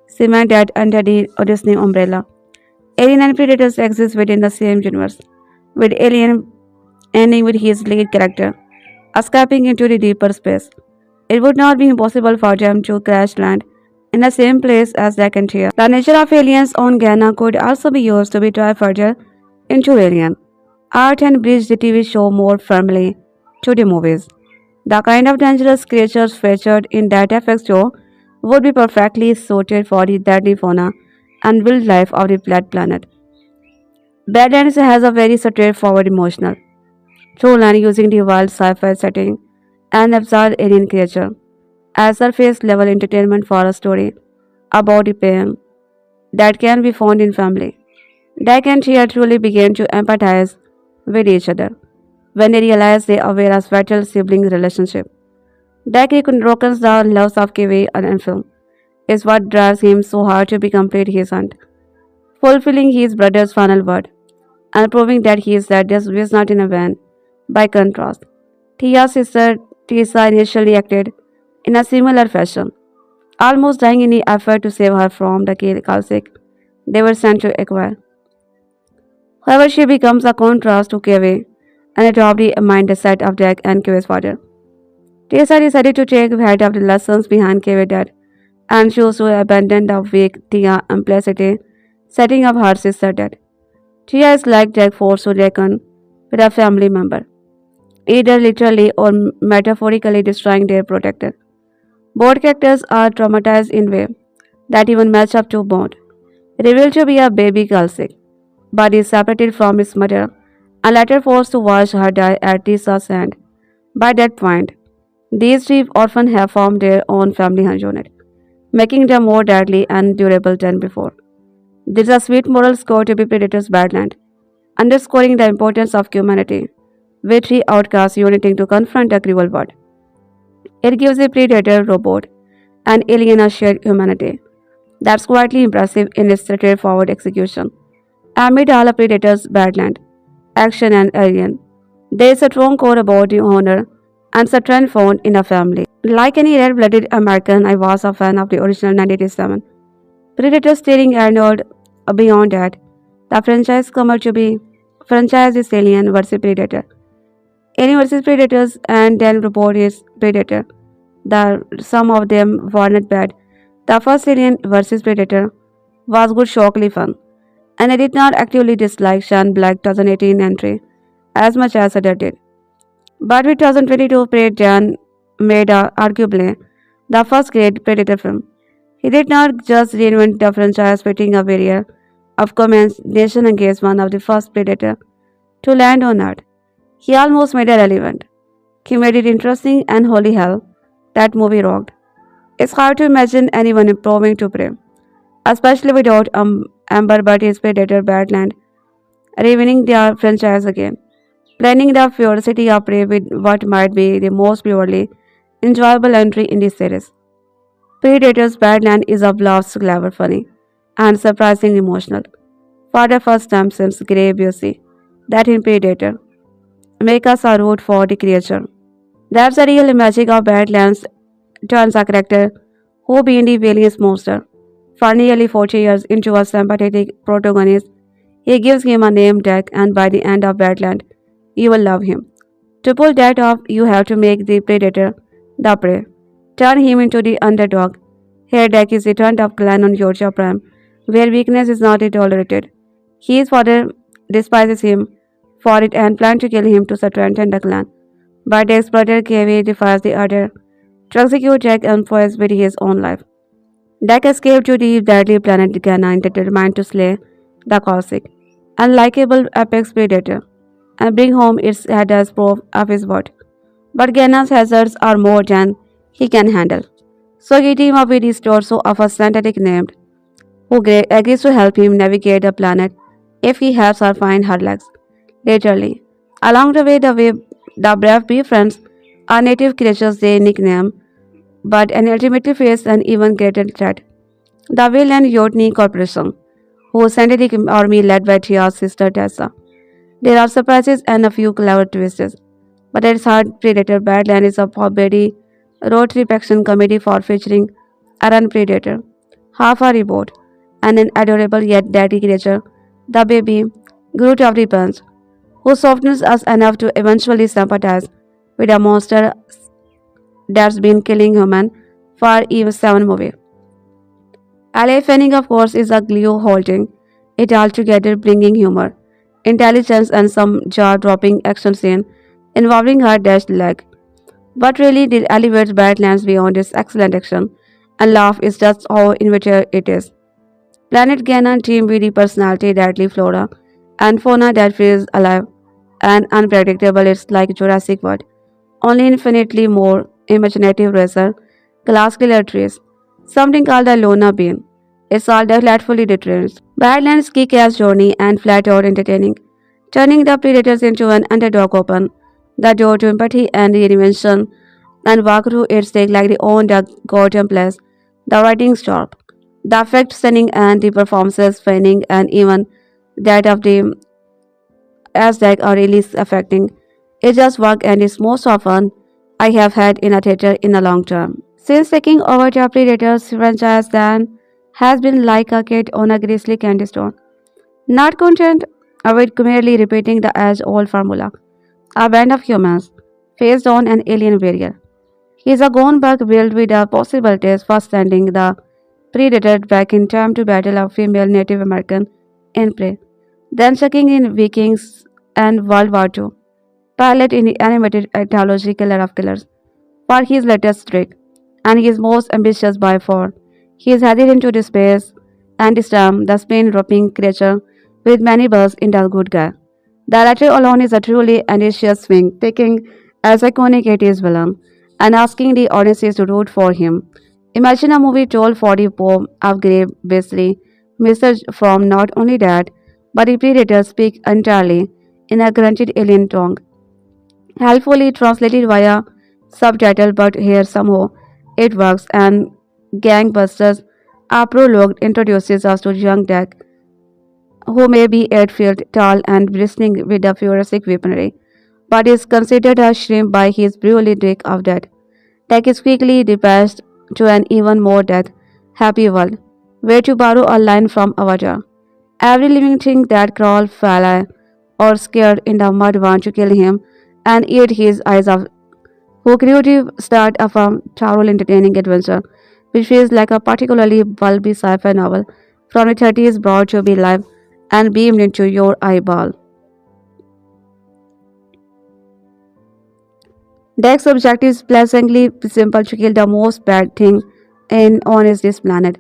cement that under the Disney umbrella. Alien and Predators exist within the same universe, with Alien ending with his lead character escaping into the deeper space. It would not be impossible for them to crash land in the same place as Jack and Thea. The nature of aliens on Ghana could also be used to be drive further into Alien art and bridge the TV show more firmly to the movies. The kind of dangerous creatures featured in that FX show would be perfectly suited for the deadly fauna and wildlife of the planet. Badlands has a very straightforward emotional through line using the wild sci-fi setting and absurd alien creature as surface level entertainment for a story about the pain that can be found in family. Dak and Tia truly begin to empathize with each other when they realize they are a fatal sibling relationship. Dak reckons the loss of Kiwi and film is what drives him so hard to be complete his hunt, fulfilling his brother's final word and proving that he is that this was not in a van. By contrast, Tia's sister Tisa initially acted in a similar fashion, almost dying in the effort to save her from the Kalsik they were sent to acquire. However, she becomes a contrast to Keve and adopt the mindset of Jack and Keve's father. Tisa decided to take heed of the lessons behind Keve's death and chose to abandon the weak Tia implicitly, setting up her sister death. Tia is like Jack forced to reckon with a family member, either literally or metaphorically destroying their protector. Both characters are traumatized in ways that even match up to Bond, revealed to be a baby girl sick, but is separated from his mother and later forced to watch her die at Tisa's hand. By that point, these three orphans have formed their own family unit, making them more deadly and durable than before. This is a sweet moral score to be Predator's Badland, underscoring the importance of humanity, with three outcasts uniting to confront a cruel world. It gives a predator, robot, and alien a shared humanity. That's quietly impressive in its straightforward execution. Amid all of Predator's Badland, action and alien, there is a strong core about the honor and strength found in a family. Like any red-blooded American, I was a fan of the original 1987 Predator steering Arnold. Beyond that, the franchise is Alien versus Predator. Alien versus Predators and then Robot is Predator. The some of them were not bad. The first Alien versus Predator was good shockingly fun, and I did not actively dislike Sean Black 2018 entry as much as others did. But with 2022 Predator made arguably the first great Predator film. He did not just reinvent the franchise, putting a barrier of commendation against one of the first Predator to land on Earth. He almost made it relevant. He made it interesting, and holy hell, that movie rocked. It's hard to imagine anyone improving to Prey, especially without Amber Butt's Predator Badland reviving their franchise again, planning the ferocity of Prey with what might be the most purely enjoyable entry in this series. Predator's Badland is a blast, clever, funny, and surprisingly emotional. For the first time since Grey Busey, that in Predator make us a root for the creature. That's the real magic of Badlands turns a character who being the villainous monster. For nearly 40 years into a sympathetic protagonist, he gives him a name tag, and by the end of Badland, you will love him. To pull that off, you have to make the predator the prey. Turn him into the underdog. Here Dak is returned of clan on Georgia Prime, where weakness is not tolerated. His father despises him for it and plans to kill him to strengthen the clan. But Dak's brother KV defies the order to execute Jack and Foyce with his own life. Dak escaped to the deadly planet Ghana and determined to slay the caustic, unlikable apex predator and bring home its head as proof of his worth. But Ghana's hazards are more than he can handle. So he teams up with his torso of a synthetic named, who agrees to help him navigate the planet if he helps her find her legs. Literally. Along the brave befriends are native creatures they nickname, but and ultimately face an even greater threat. The Will and Yotney Corporation, whose scientific army led by Thia's sister Tessa. There are surprises and a few clever twists, but at its heart, Predator Badland is a comedy road trip action comedy for featuring a predator, half a reboot, and an adorable yet deadly creature, the baby Groot of the bunch, who softens us enough to eventually sympathize with a monster that's been killing humans for even 7 movies. Elle Fanning, of course, is a glue holding it all together, bringing humor, intelligence, and some jaw-dropping action scene involving her dashed leg. What really did elevate Badlands beyond its excellent action and laugh is just how innovative it is. Planet Ganon team with the personality, deadly flora, and fauna that feels alive and unpredictable. It's like Jurassic World, only infinitely more imaginative razor, glass killer trees, something called the Lona Bean. It's all delightfully deterrent. Badlands kick-ass journey and flat-out entertaining, turning the predators into an underdog open the door to empathy and reinvention and walk through its take like the own the goddamn place. The writing's sharp, the effects stunning and the performances fanning and even that of the Aztec are really affecting. It just worked and is most often I have had in a theater in a long term. Since taking over the Predators franchise, Dan has been like a kid on a grizzly candy store. Not content with merely repeating the age-old formula. A band of humans faced on an alien barrier. He is a gone bug built with the possibilities for sending the predator back in time to battle a female Native American in prey, then sucking in Vikings and World War II. Pilot in the animated anthology Killer of Killers for his latest trick, and his most ambitious by far. He is headed into the space and this time the spin-dropping creature with many birds in the good guy. The latter alone is a truly ambitious swing, taking as iconic it is villain and asking the audiences to root for him Imagine a movie told for the poem of grave basically message from not only that, but the predators speak entirely in a grunted alien tongue, helpfully translated via subtitle, but here somehow it works. And Gangbusters, a prologue introduces us to young Jack, who may be 8 feet tall and bristling with a futuristic weaponry, but is considered a shrimp by his brutally dick of death. Tech is quickly dispatched to an even more death happy world, where to borrow a line from Avatar. Every living thing that crawl, fly, or scared in the mud want to kill him and eat his eyes out. Who creative start of a thorough entertaining adventure, which feels like a particularly bulby sci-fi novel from the 30s brought to be live and beamed into your eyeball. Deck's objective is pleasantly simple to kill the most bad thing on this planet,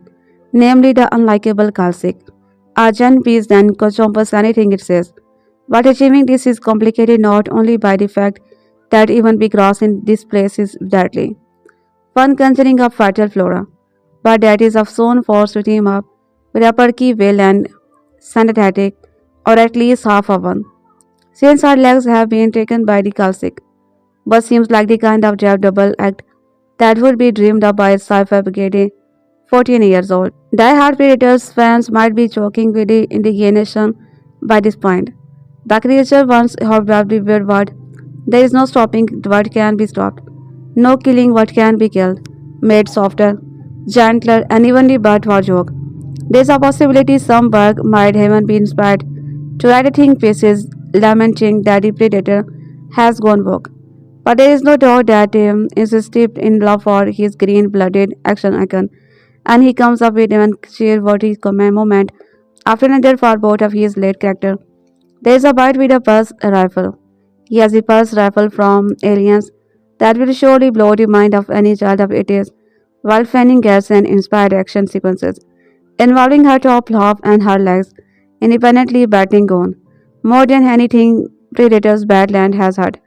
namely the unlikable Kalsik. A giant beast then encompasses anything it says. But achieving this is complicated not only by the fact that even big grass in this place is deadly, one concerning a fertile flora, but that is of soon forced to team up with a perky whale and synthetic, or at least half of one, since our legs have been taken by the Kalsik, but seems like the kind of double act that would be dreamed of by a sci-fi brigade 14 years old. Die-hard Predators fans might be choking with the indignation by this point. The creature once hobbled the weird word. There is no stopping what can be stopped. No killing what can be killed. Made softer, gentler, and even the butt for joke. There's a possibility some bug might even be inspired to write a think pieces lamenting that the predator has gone woke. But there is no doubt that is steeped in love for his green-blooded action icon, and he comes up with an cheer-worthy moment after another for both of his late character. There is a bite with a pulse rifle. He has a pulse rifle from Aliens that will surely blow the mind of any child of 80s, while Fanning gets an inspired action sequences involving her top half and her legs independently batting on more than anything Predator's Badland has had.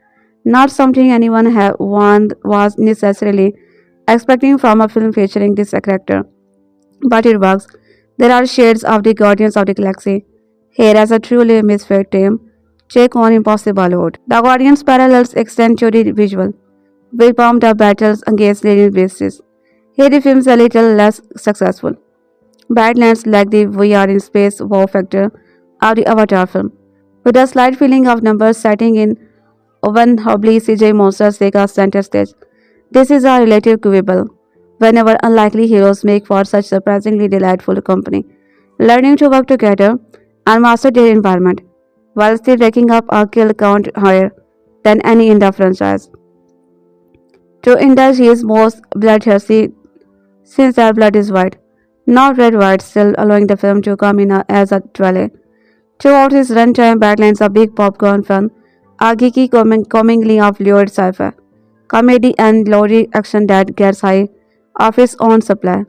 Not something anyone was necessarily expecting from a film featuring this character, but it works. There are shades of the Guardians of the Galaxy here as a truly misfit team. Check on Impossible Road. The Guardians parallels extend to the visual. We pumped up battles against alien beasts. Here the film's a little less successful. Badlands lack the we are in space wow factor of the Avatar film, with a slight feeling of numbers setting in when hobbly CJ monsters take a center stage. This is a relative quibble whenever unlikely heroes make for such surprisingly delightful company, learning to work together and master their environment, while still racking up a kill count higher than any in the franchise. To indulge his most bloodthirsty since their blood is white, not red white, still allowing the film to come in as a twilight. Throughout his runtime, Badlands a big popcorn fun, a geeky comingly of lurid sci-fi, comedy and low action that gets high of its own supply.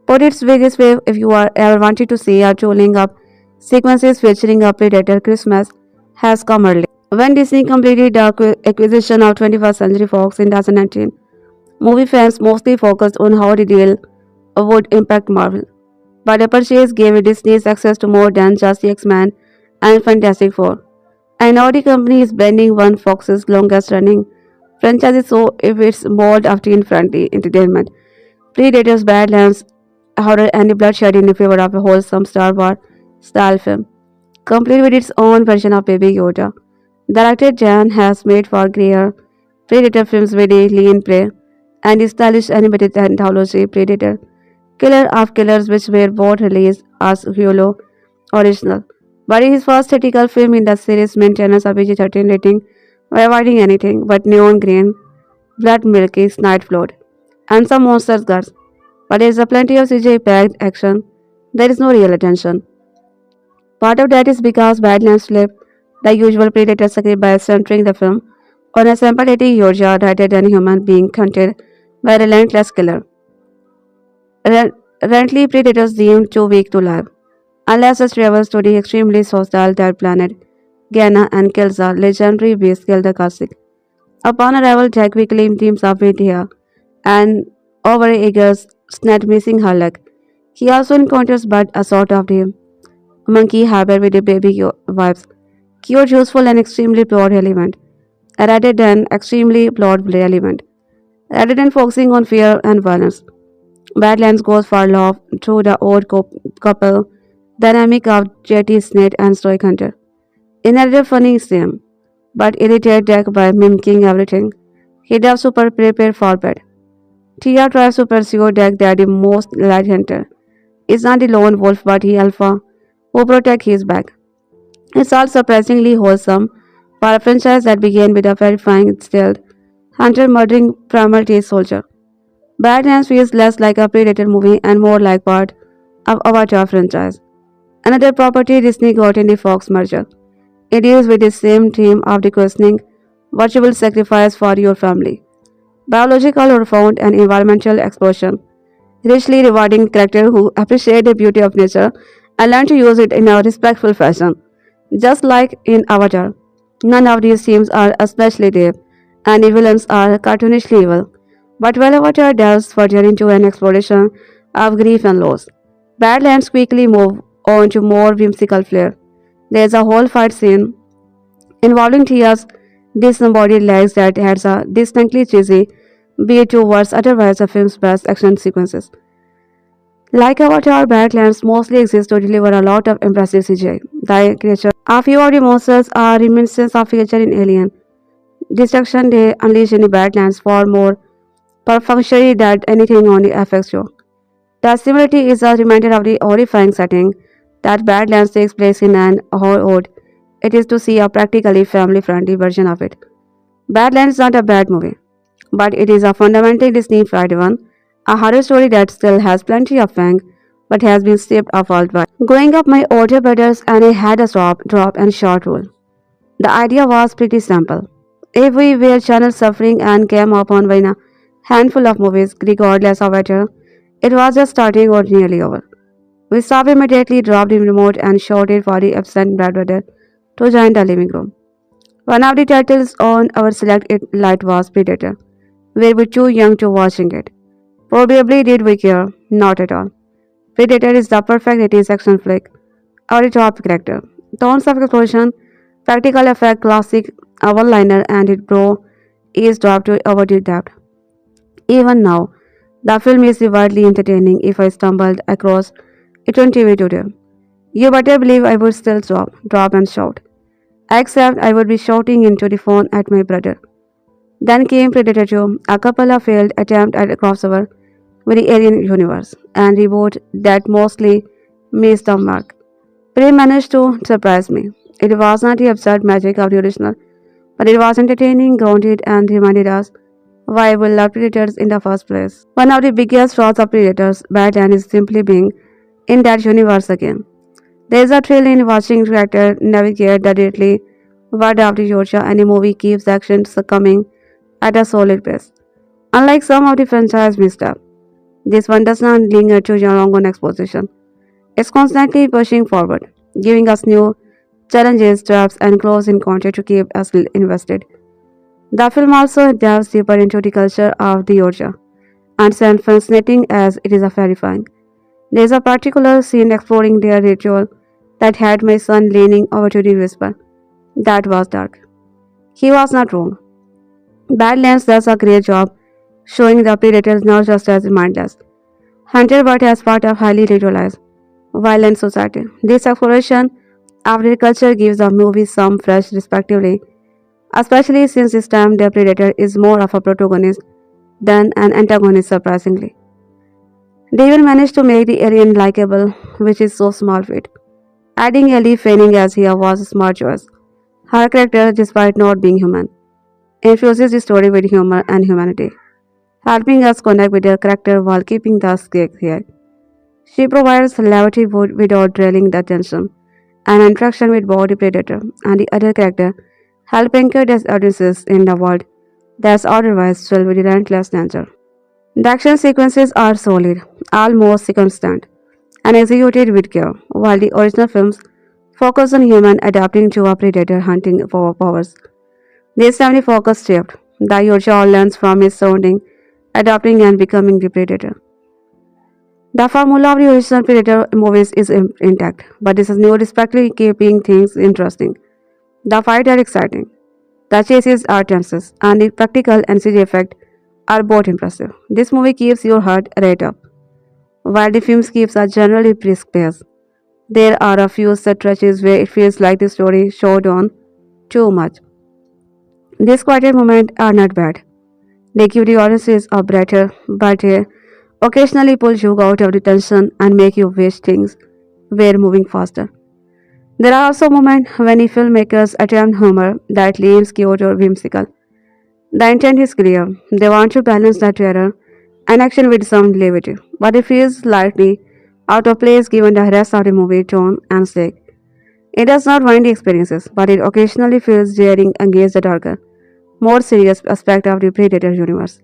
Put its biggest way if you are ever wanted to see a trolling up sequences featuring a Predator Christmas has come early. When Disney completed the acquisition of 21st Century Fox in 2019, movie fans mostly focused on how the deal would impact Marvel. But the purchase gave Disney access to more than just the X-Men and Fantastic Four. And now the company is blending one Fox's longest running franchise so if it's mold of teen friendly entertainment. Predators, Badlands, horror and bloodshed in favor of a wholesome Star Wars style film, complete with its own version of Baby Yoda. Director Jan has made for grayer Predator films with a lean prey and the stylish animated anthology Predator, Killer of Killers, which were both released as Hulu original. But in his first theatrical film in the series, maintenance of PG-13 rating by avoiding anything but neon green, blood milky night float, and some monsters guts. But there is a plenty of CGI packed action. There is no real attention. Part of that is because Badlands flip the usual predator script by centering the film on a sympathetic Georgia rather than human being hunted by a relentless killer. Currently, predators deemed too weak to live, unless it travels to the extremely hostile dead planet Ghana and kills the legendary beast Gilda Kasik. Upon arrival, Jack quickly teams up with Thia and overeagers snap missing her leg. He also encounters but a sort of the monkey harbor with the baby vibes. Cute, useful, and extremely plot element, rather than extremely plot element. Rather than focusing on fear and violence, Badlands goes for love through the old couple dynamic of Jetty Snake and Stoic Hunter. Another funny scene, but irritated Jack by mimicking everything. He does super prepare for bed. Thia tries to pursue Jack that the most light hunter. Is not the lone wolf but he alpha who protect his back. It's all surprisingly wholesome for a franchise that began with a terrifying stealth hunter murdering primal taste soldier. Badlands feels less like a Predator movie and more like part of Avatar franchise. Another property Disney got in the Fox merger. It deals with the same theme of the questioning what you will sacrifice for your family. Biological or found and environmental explosion. Richly rewarding character who appreciate the beauty of nature and learn to use it in a respectful fashion. Just like in Avatar, none of these themes are especially deep, and the villains are cartoonishly evil. But while Avatar delves further into an exploration of grief and loss, Badlands quickly move on to more whimsical flair. There is a whole fight scene involving Thia's disembodied legs that has a distinctly cheesy beat towards otherwise the film's best action sequences. Like Avatar, Badlands mostly exists to deliver a lot of impressive CGI. The creature, a few of the monsters are reminiscent of feature in Alien. Destruction they unleash in the Badlands far more perfunctory than anything on the FX show. The similarity is a reminder of the horrifying setting that Badlands takes place in and how odd it is to see a practically family friendly version of it. Badlands is not a bad movie, but it is a fundamentally Disney fried one, a horror story that still has plenty of fang but has been stripped of all by. Growing up, my older brothers and I had a drop, and short rule. The idea was pretty simple. If we were channel suffering and came upon by a handful of movies, regardless of whether it was just starting or nearly over, we stopped immediately, dropped the remote, and shouted for the absent brother to join the living room. One of the titles on our select it light was Predator. We were too young to watching it. Probably did we care? Not at all. Predator is the perfect 80s action flick. Our top character. Tons of explosion, practical effect, classic one-liner, and it bro is dropped to overdue depth. Even now, the film is wildly entertaining if I stumbled across it on TV today. You better believe I would still drop and shout. Except I would be shouting into the phone at my brother. Then came Predator 2, a couple of failed attempts at a crossover with the alien universe, and reboot that mostly missed the mark. Prey managed to surprise me. It was not the absurd magic of the original, but it was entertaining, grounded, and reminded us why we love Predators in the first place. One of the biggest flaws of Predators, Batman, is simply being in that universe again. There is a thrill in watching character navigate the deadly world of the Georgia, and the movie keeps action coming at a solid pace. Unlike some of the franchise misstep, this one does not linger too long on exposition. It's constantly pushing forward, giving us new challenges, traps, and close encounter to keep us invested. The film also delves deeper into the culture of the Georgia, and as fascinating as it is terrifying. There is a particular scene exploring their ritual that had my son leaning over to the whisper. That was dark. He was not wrong. Badlands does a great job showing the predators not just as mindless hunter but as part of highly ritualized, violent society. This exploration of their culture gives the movie some fresh respectively, especially since this time the predator is more of a protagonist than an antagonist surprisingly. They even managed to make the alien likable, which is so small feat. Adding Elle Fanning as here was a smart choice. Her character, despite not being human, infuses the story with humor and humanity, helping us connect with her character while keeping the stakes here. She provides levity without draining the tension, and interaction with both the predator and the other character help anchor the audiences in the world that's otherwise filled with relentless danger. The action sequences are solid, almost constant, and executed with care, while the original films focus on human adapting to a predator hunting for powers. This time the focus shift. The Yoja learns from his surrounding, adapting and becoming the predator. The formula of the original Predator movies is intact, but this is new respectfully keeping things interesting. The fights are exciting, the chases are tense, and the practical and CG effect are both impressive. This movie keeps your heart rate up, while the film keeps a generally brisk pace. There are a few stretches where it feels like the story showed on too much. These quieter moments are not bad. They give the audiences a breather, but they occasionally pull you out of the tension and make you wish things were moving faster. There are also moments when the filmmakers attempt humor that leaves cute or whimsical. The intent is clear. They want to balance the terror and action with some levity, but it feels slightly out of place given the rest of the movie tone and stake. It does not ruin the experiences, but it occasionally feels daring against the darker, more serious aspect of the Predator universe.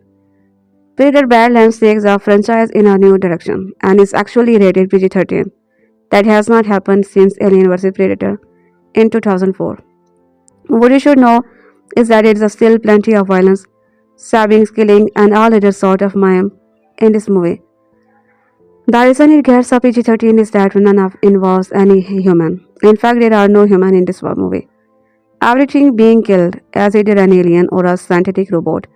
Predator Badlands takes the franchise in a new direction and is actually rated PG-13. That has not happened since Alien vs. Predator in 2004. What you should know is that there is still plenty of violence, stabbing, killing, and all other sort of mayhem in this movie. The reason it gets a PG-13 is that none of involves any human. In fact, there are no human in this movie. Everything being killed as either an alien or a synthetic robot.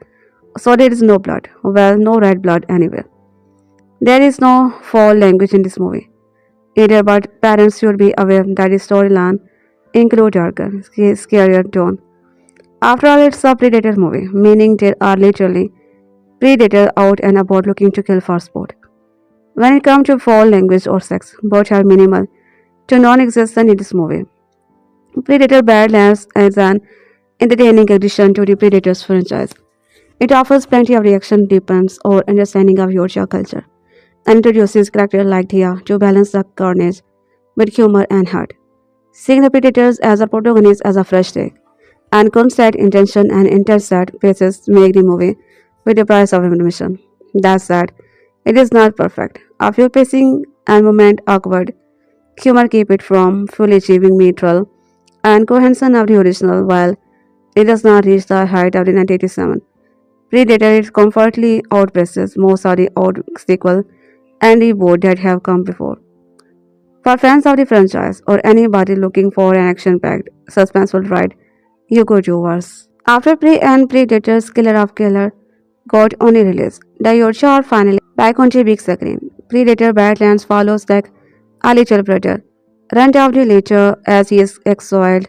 So there is no blood. Well, no red blood anywhere. There is no foul language in this movie either, but parents should be aware that the storyline include darker, scarier tone. After all, it's a predator movie, meaning there are literally predator out and about looking to kill for sport. When it comes to foul language or sex, both are minimal to non-existent in this movie. Predator Badlands is an entertaining addition to the Predators franchise. It offers plenty of reaction, deepens our understanding of Yorkshire culture, and introduces characters like Thia to balance the carnage with humor and heart. Seeing the Predators as a protagonist as a fresh take, and constant intention and intense set paces make the movie with the price of admission. That said, it is not perfect. A few pacing and moment awkward humor keep it from fully achieving neutral and cohesion of the original while it does not reach the height of the 1987. Predator it comfortably outpaces most of the old sequel and reboot that have come before. For fans of the franchise or anybody looking for an action-packed, suspenseful ride, you go to worse. After Prey and Predator's Killer of Killer got only released, the Yorkshire are finally back on the big screen. Predator Badlands follows like a little brother, run out the later as he is exiled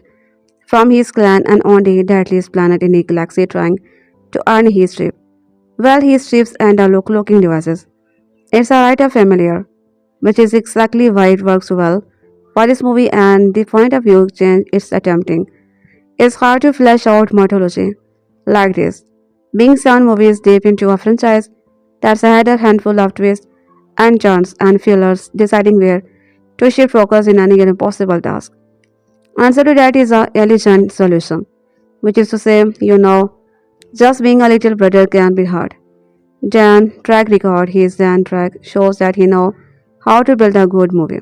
from his clan and on the deadliest planet in the galaxy trying to earn his trip. Well, his trips and the looking devices. It's a right of familiar, which is exactly why it works well for this movie and the point of view change it's attempting. It's hard to flesh out mythology like this, being 7 movies deep into a franchise that's had a handful of twists and turns and fillers deciding where to shift focus in any impossible task. Answer to that is a elegant solution, which is to say, just being a little brother can be hard. Dan Track shows that he know how to build a good movie.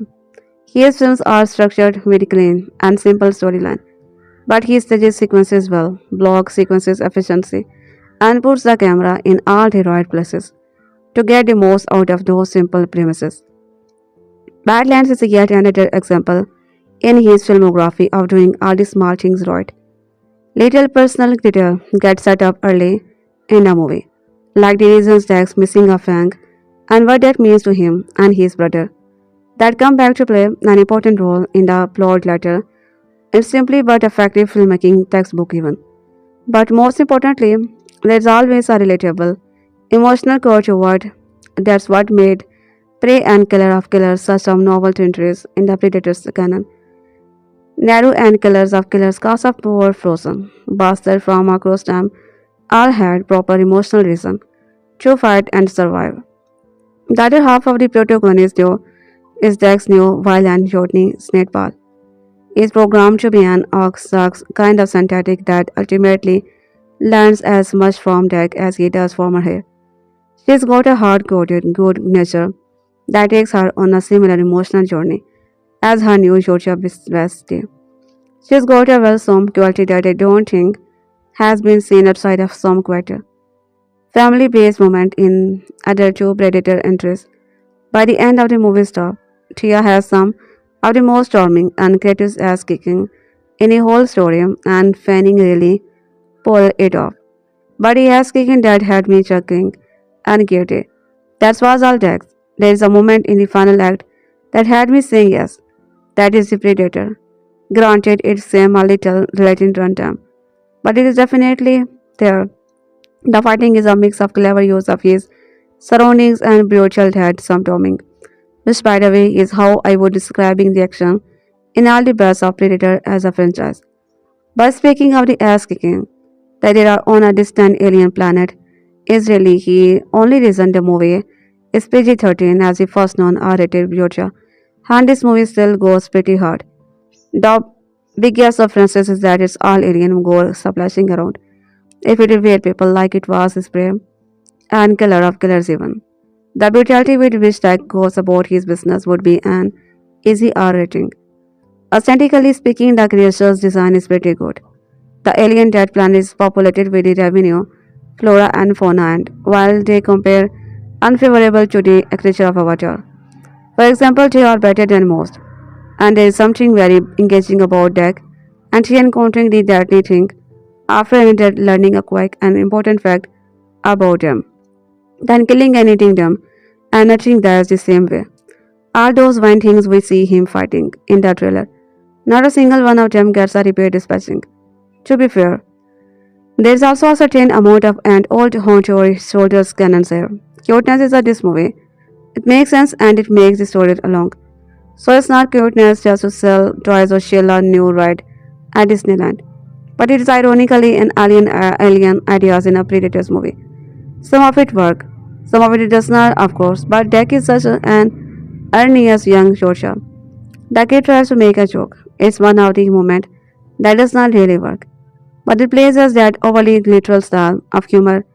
His films are structured with clean and simple storyline, but he stages sequences well, blocks sequences efficiency, and puts the camera in all the right places to get the most out of those simple premises. Badlands is yet another example in his filmography of doing all the small things right. Little personal detail gets set up early in the movie, like the reasons Dex missing a fang and what that means to him and his brother, that come back to play an important role in the plot later. It's simply but effective filmmaking textbook even. But most importantly, there's always a relatable, emotional core to what that's what made Prey and Killer of Killers such a novel to introduce in the Predators canon. Naru and Killers of Killers cast of poor frozen, bastard from across time all had proper emotional reason to fight and survive. The other half of the protagonist though is Dex new violent Jodney Snakeball. Is programmed to be an ox kind of synthetic that ultimately learns as much from Dex as he does from her hair. She's got a hard-coded good nature that takes her on a similar emotional journey as her new Georgia bestie. She's got a well-some quality that I don't think has been seen outside of some quieter family-based moment in other two Predator entries. By the end of the movie stop, Thia has some of the most charming and creative ass kicking in the whole story, and Fanning really pulled it off. But the ass kicking that had me chuckling and guilty. That was all Dex. There is a moment in the final act that had me saying yes, that is the Predator. Granted, it seemed a little late in runtime, but it is definitely there. The fighting is a mix of clever use of his surroundings and brutal head some toming, which by the way is how I would describing the action in all the best of Predator as a franchise. But speaking of the ass kicking, that they are on a distant alien planet is really the only reason the movie is PG-13 as the first known R-rated Biocha, and this movie still goes pretty hard. The biggest difference is that it's all alien gore splashing around. If it were people like it was spray and killer of killers even. The brutality with which Jack goes about his business would be an easy R rating. Aesthetically speaking, the creature's design is pretty good. The alien dead planet is populated with the revenue, flora and fauna, and while they compare unfavorable to the creature of Avatar. For example, they are better than most, and there is something very engaging about Deck and he encountering the deadly thing after learning a quite an important fact about them, then killing and eating them, and nothing dies the same way. All those one things we see him fighting in the trailer. Not a single one of them gets a repair dispatching. To be fair, there is also a certain amount of an old honcho shoulders cannons here. Cuteness is a this movie. It makes sense and it makes the story along. So it's not cuteness just to sell toys or shill a new ride at Disneyland. But it is ironically an alien ideas in a Predators movie. Some of it work, some of it does not, of course, but Deck is such an earnest young Georgia. The kid tries to make a joke. It's one of the moment that does not really work. But it plays as that overly literal style of humor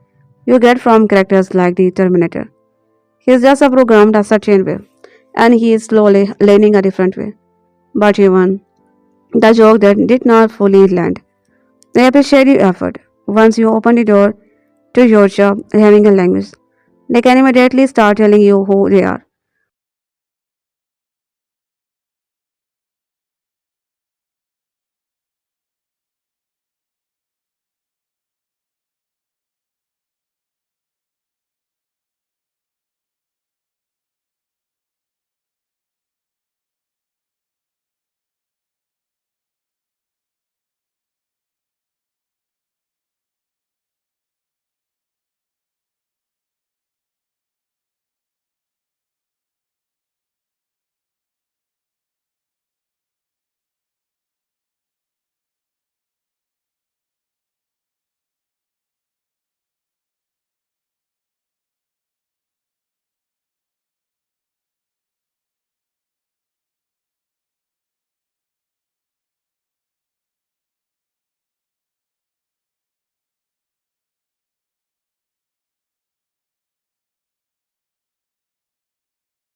you get from characters like the Terminator. He is just a programmed a certain way, and he is slowly learning a different way. But even the joke that did not fully land. I appreciate your effort. Once you open the door to Georgia having a language, they can immediately start telling you who they are.